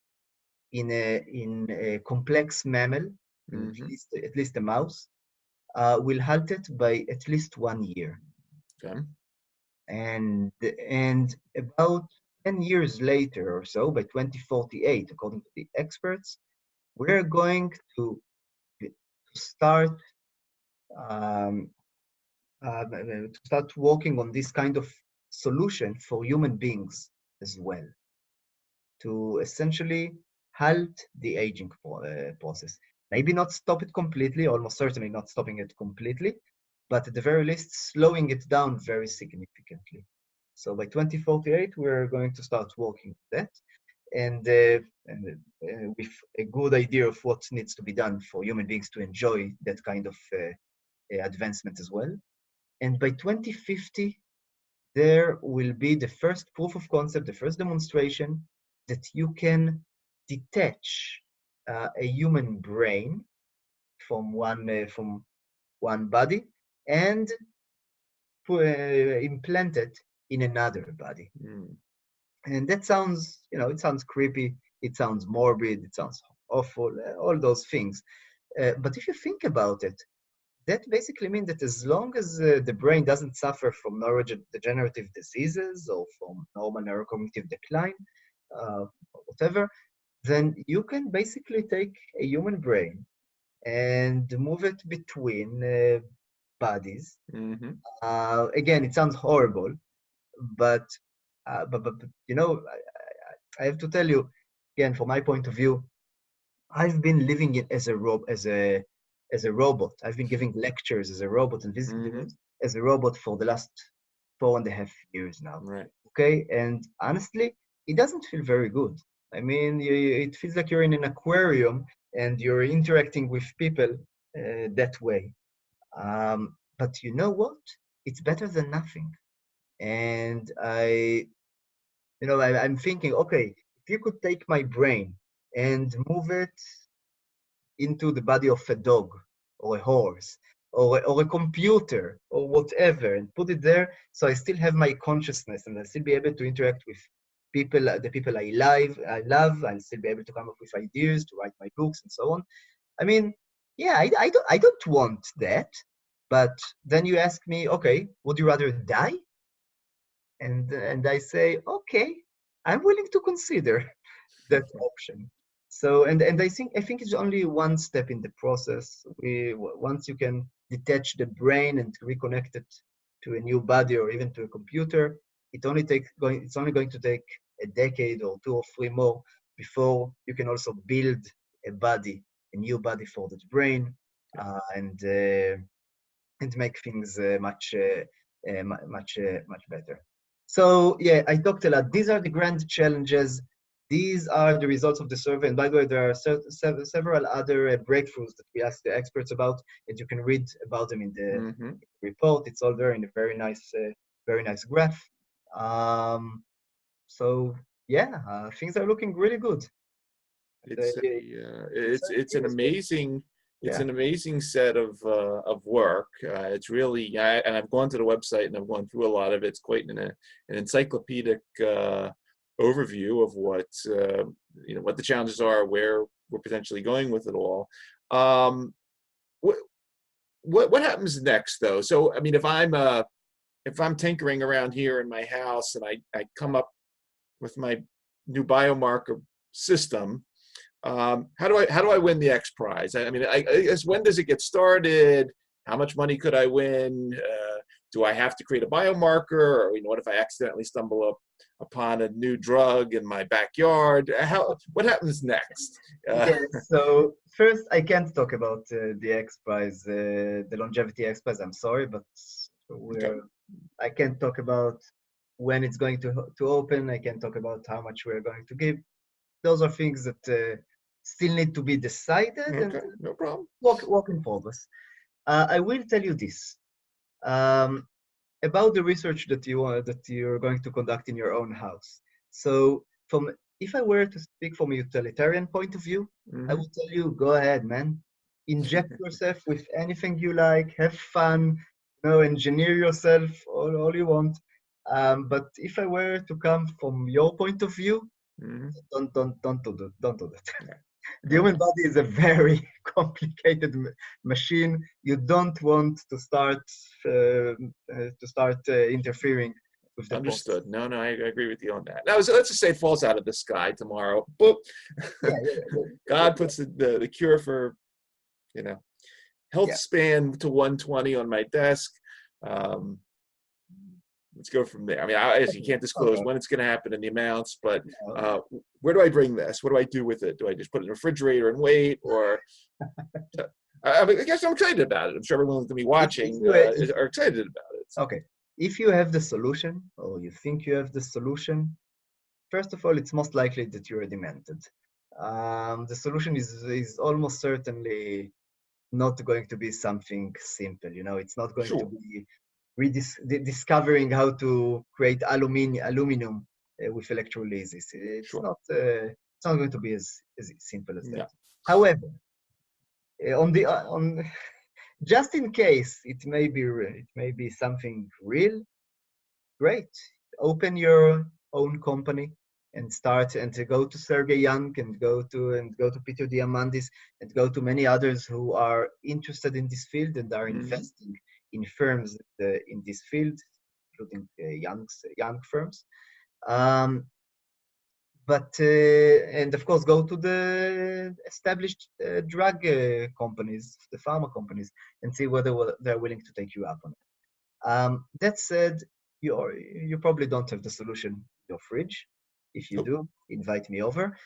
in a complex mammal, at least a mouse, will halt it by at least 1 year. Okay. And about 10 years later or so, by 2048, according to the experts, we're going to start working on this kind of solution for human beings as well, to essentially halt the aging process. Maybe not stop it completely, almost certainly not stopping it completely, but at the very least, slowing it down very significantly. So by 2048, we're going to start working on that, and with a good idea of what needs to be done for human beings to enjoy that kind of advancement as well. And by 2050, there will be the first proof of concept, the first demonstration that you can detach a human brain from one body and implant it in another body. And that sounds, it sounds creepy, it sounds morbid, it sounds awful, all those things. But if you think about it, that basically means that as long as the brain doesn't suffer from neurodegenerative diseases or from normal neurocognitive decline, whatever, then you can basically take a human brain and move it between bodies. Again, it sounds horrible, but I have to tell you, again, from my point of view, I've been living as a robot. I've been giving lectures as a robot and visiting as a robot for the last 4.5 years now. Right. Okay, and honestly, it doesn't feel very good. I mean, it feels like you're in an aquarium and you're interacting with people that way. But you know what? It's better than nothing. And I'm thinking, okay, if you could take my brain and move it into the body of a dog or a horse or a computer or whatever and put it there so I still have my consciousness and I'll still be able to interact with people, the people I love, I'll still be able to come up with ideas, to write my books and so on. I mean, yeah, I don't want that. But then you ask me, okay, would you rather die? And I say, okay, I'm willing to consider that option. So and I think it's only one step in the process. Once you can detach the brain and reconnect it to a new body or even to a computer, it's only going to take a decade or 2 or 3 more before you can also build a new body for that brain, and make things much better. So yeah, I talked a lot. These are the grand challenges. These are the results of the survey. And by the way, there are several other breakthroughs that we asked the experts about, and you can read about them in the report. It's all there in a very nice graph. So yeah, things are looking really good. It's an amazing set of work. It's really, and I've gone to the website and I've gone through a lot of it. It's quite an encyclopedic overview of what what the challenges are, where we're potentially going with it all. What happens next though? So I mean, if I'm tinkering around here in my house and I come up with my new biomarker system, how do I win the XPRIZE? I mean, I guess, when does it get started? How much money could I win? Do I have to create a biomarker, or what if I accidentally stumble upon a new drug in my backyard? What happens next? Yeah, so first, I can't talk about the XPRIZE, the longevity XPRIZE. I'm sorry, but Okay. I can't talk about when it's going to open. I can't talk about how much we're going to give. Those are things that still need to be decided and Okay, no problem. work in progress. I will tell you this about the research that you're going to conduct in your own house. So, if I were to speak from a utilitarian point of view, I would tell you, go ahead, man. Inject yourself with anything you like. Have fun. Engineer yourself all you want. But if I were to come from your point of view, don't do that. Yeah. The human body is a very complicated machine. You don't want to start interfering with the process. Understood. No, I agree with you on that. Now, let's just say it falls out of the sky tomorrow. Boop. Yeah. God puts the cure for, health Yeah. span to 120 on my desk. Let's go from there. I mean, you can't disclose when it's going to happen and the amounts, but where do I bring this? What do I do with it? Do I just put it in the refrigerator and wait? Or I guess I'm excited about it. I'm sure everyone who's going to be watching are excited about it. So. Okay. If you have the solution, or you think you have the solution, first of all, it's most likely that you're demented. The solution is almost certainly not going to be something simple. It's not going to be rediscovering how to create aluminum with electrolysis. It's not going to be as simple as that. However, on just in case it may be something real, great. Open your own company and start and to go to Sergey Young and go to Peter Diamandis and go to many others who are interested in this field and are investing in firms in this field, including young firms. And of course, go to the established drug companies, the pharma companies, and see whether they're willing to take you up on it. That said, you probably don't have the solution in your fridge. If you do, invite me over.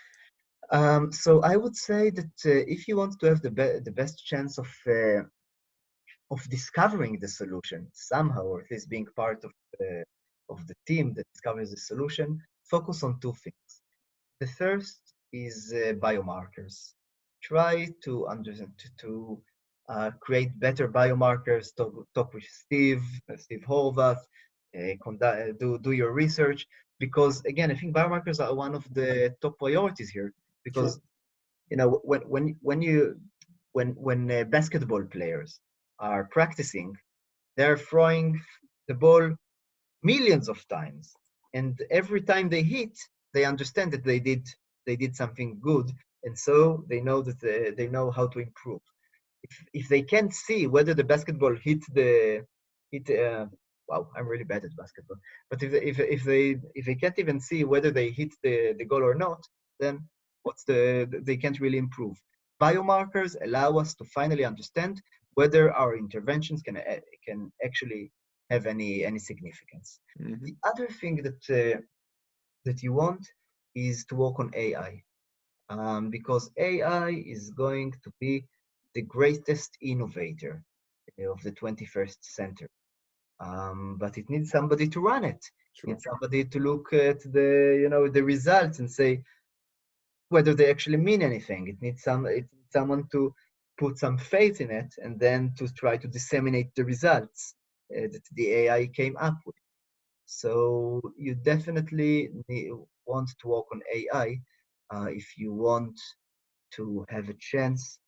So I would say that if you want to have the best chance of discovering the solution somehow, or at least being part of the team that discovers the solution, focus on two things. The first is biomarkers. Try to understand to create better biomarkers. Talk with Steve Horvath. Do your research, because again, I think biomarkers are one of the top priorities here. Sure. Because when basketball players are practicing, they're throwing the ball millions of times, and every time they hit, they understand that they did something good, and so they know that they know how to improve. If they can't see whether the basketball hit wow, I'm really bad at basketball, but if they can't even see whether they hit the goal or not, then they can't really improve. Biomarkers allow us to finally understand whether our interventions can actually have any significance. Mm-hmm. The other thing that you want is to work on AI, because AI is going to be the greatest innovator of the 21st century. But it needs somebody to run it. Sure. It needs somebody to look at the results and say whether they actually mean anything. It needs someone to put some faith in it, and then to try to disseminate the results that the AI came up with. So you definitely want to work on AI if you want to have a chance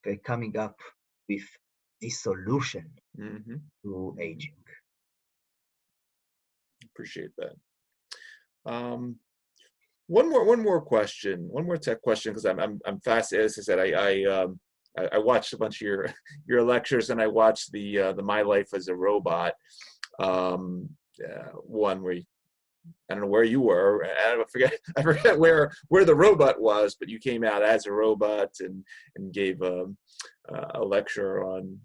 of coming up with the solution Mm-hmm. to aging. Appreciate that. One more question, one more tech question, because I'm fascinated. As I said, I watched a bunch of your lectures, and I watched the My Life as a Robot one where I don't know where you were. I forget where the robot was, but you came out as a robot and gave a lecture on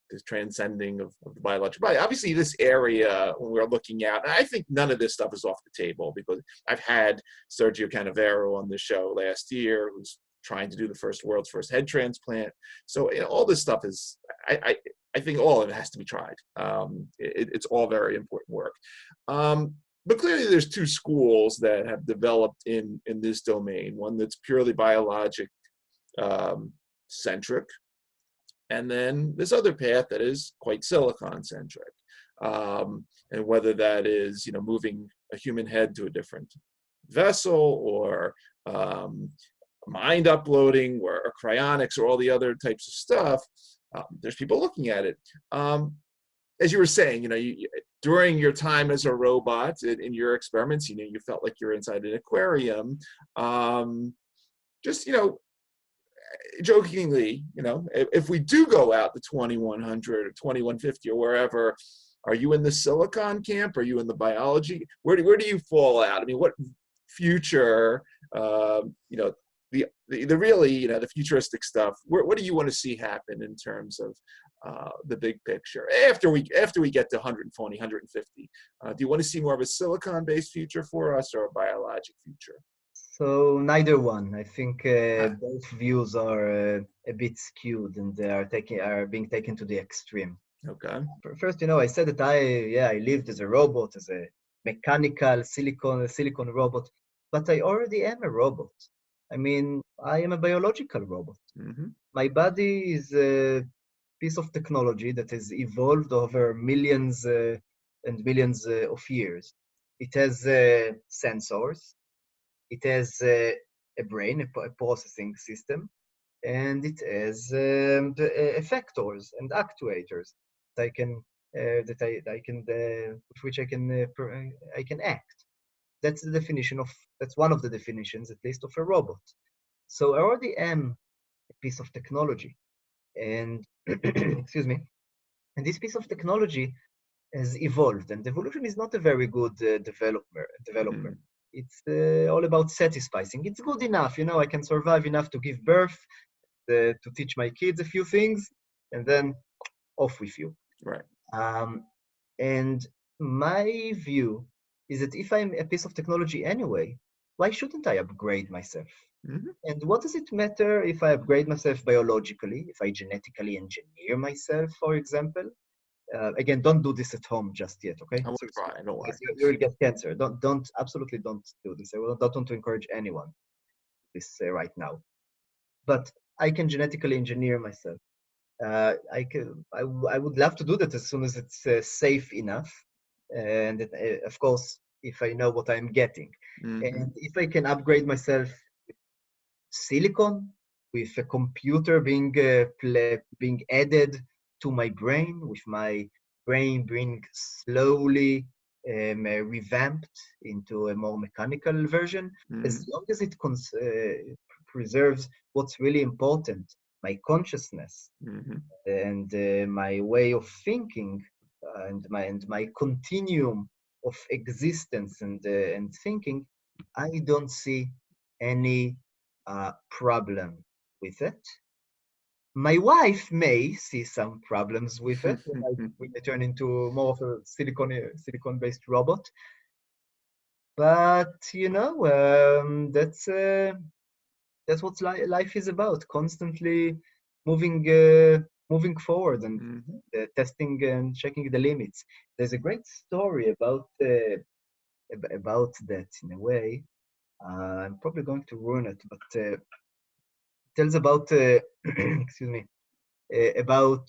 this transcending of the biological body. Obviously, this area when we're looking at, and I think none of this stuff is off the table, because I've had Sergio Canavero on the show last year, who's trying to do the world's first head transplant. So all this stuff is, I think all of it has to be tried. It's all very important work. But clearly there's two schools that have developed in this domain, one that's purely biologic centric, and then this other path that is quite silicon centric. And whether that is moving a human head to a different vessel, or mind uploading, or cryonics, or all the other types of stuff, there's people looking at it. As you were saying, during your time as a robot in your experiments, you felt like you're inside an aquarium. Just, jokingly, if we do go out to 2100 or 2150 or wherever, are you in the silicon camp? Are you in the biology? Where do you fall out? I mean, what future, the really, the futuristic stuff, what do you want to see happen in terms of the big picture after we get to 120, 150? Do you want to see more of a silicon-based future for us, or a biologic future? So neither one. I think both views are a bit skewed, and they are being taken to the extreme. Okay. First, I said that I lived as a robot, as a mechanical silicon robot, but I already am a robot. I mean, I am a biological robot. Mm-hmm. My body is a piece of technology that has evolved over millions and millions of years. It has sensors. It has a brain, a processing system, and it has the effectors and actuators that I can with which I can act. That's one of the definitions, at least, of a robot. So I already am a piece of technology, and excuse me, and this piece of technology has evolved, and evolution is not a very good developer. Mm-hmm. It's all about satisfying. It's good enough, I can survive enough to give birth, to teach my kids a few things, and then off with you. Right. And my view is that if I'm a piece of technology anyway, why shouldn't I upgrade myself? Mm-hmm. And what does it matter if I upgrade myself biologically, if I genetically engineer myself, for example? again, don't do this at home just yet, okay? I won't So, try. Don't worry. guys, you will get cancer. Absolutely don't do this. Don't want to encourage anyone this right now. But I can genetically engineer myself. I would love to do that as soon as it's safe enough. And of course, if I know what I'm getting. Mm-hmm. And if I can upgrade myself silicon with a computer being added to my brain, with my brain being slowly revamped into a more mechanical version, as Mm-hmm. long as it preserves what's really important, my consciousness Mm-hmm. and my way of thinking and my continuum of existence and thinking, I don't see any problem with it. My wife may see some problems with it when I turn into more of a silicon-based robot. But that's what life is about: constantly moving forward and Mm-hmm. testing and checking the limits. There's a great story about that in a way. I'm probably going to ruin it, but tells about excuse me, about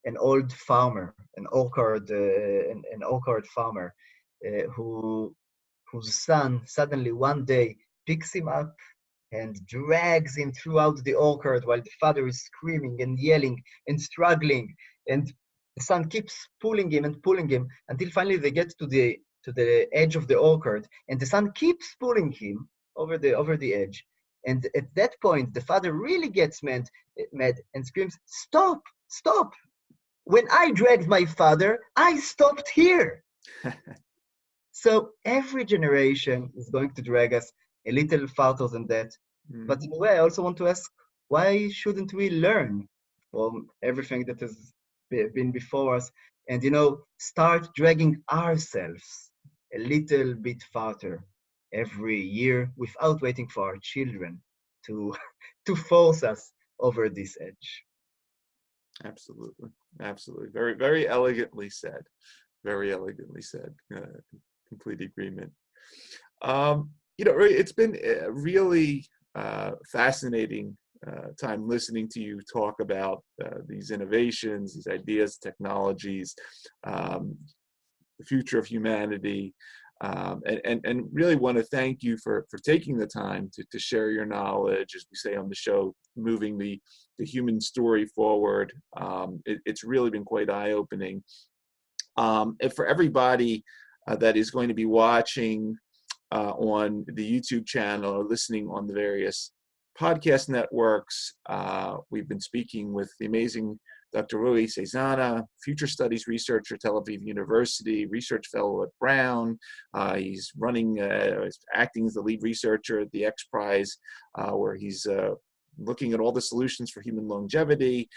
an old farmer, an orchard farmer, who whose son suddenly one day picks him up and drags him throughout the orchard while the father is screaming and yelling and struggling, and the son keeps pulling him until finally they get to the edge of the orchard, and the son keeps pulling him over the edge. And at that point, the father really gets mad and screams, "Stop! Stop! When I dragged my father, I stopped here." So every generation is going to drag us a little farther than that. But in a way, I also want to ask, why shouldn't we learn from everything that has been before us and, start dragging ourselves a little bit farther every year without waiting for our children to, to force us over this edge? Absolutely. Absolutely. Very, very elegantly said. Very elegantly said. Complete agreement. It's been a really fascinating time listening to you talk about these innovations, these ideas, technologies, the future of humanity. And really want to thank you for taking the time to share your knowledge, as we say on the show, moving the human story forward. It's really been quite eye-opening. And for everybody that is going to be watching on the YouTube channel or listening on the various podcast networks, we've been speaking with the amazing Dr. Roey Tzezana, future studies researcher, Tel Aviv University, research fellow at Brown. He's acting as the lead researcher at the XPRIZE, where he's looking at all the solutions for human longevity.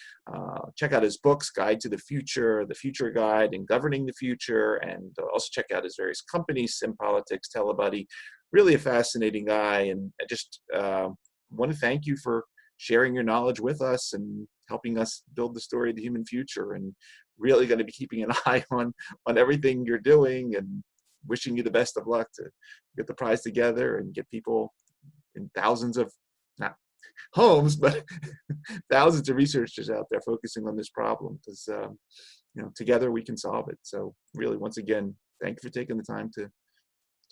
Check out his books, Guide to the Future, The Future Guide, and Governing the Future, and also check out his various companies, SimPolitics, Telebuddy. Really a fascinating guy, and I just want to thank you for sharing your knowledge with us and helping us build the story of the human future, and really going to be keeping an eye on everything you're doing, and wishing you the best of luck to get the prize together and get people in thousands of, not homes, but thousands of researchers out there focusing on this problem, because together we can solve it. So really, once again, thank you for taking the time to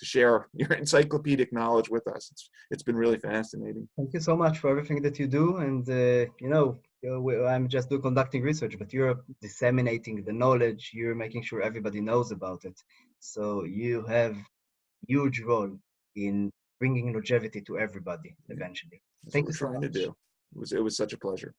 share your encyclopedic knowledge with us. It's been really fascinating. Thank you so much for everything that you do. And, I'm just conducting research, but you're disseminating the knowledge. You're making sure everybody knows about it. So you have huge role in bringing longevity to everybody eventually. That's what Thank we're you so trying to much. do. It was such a pleasure.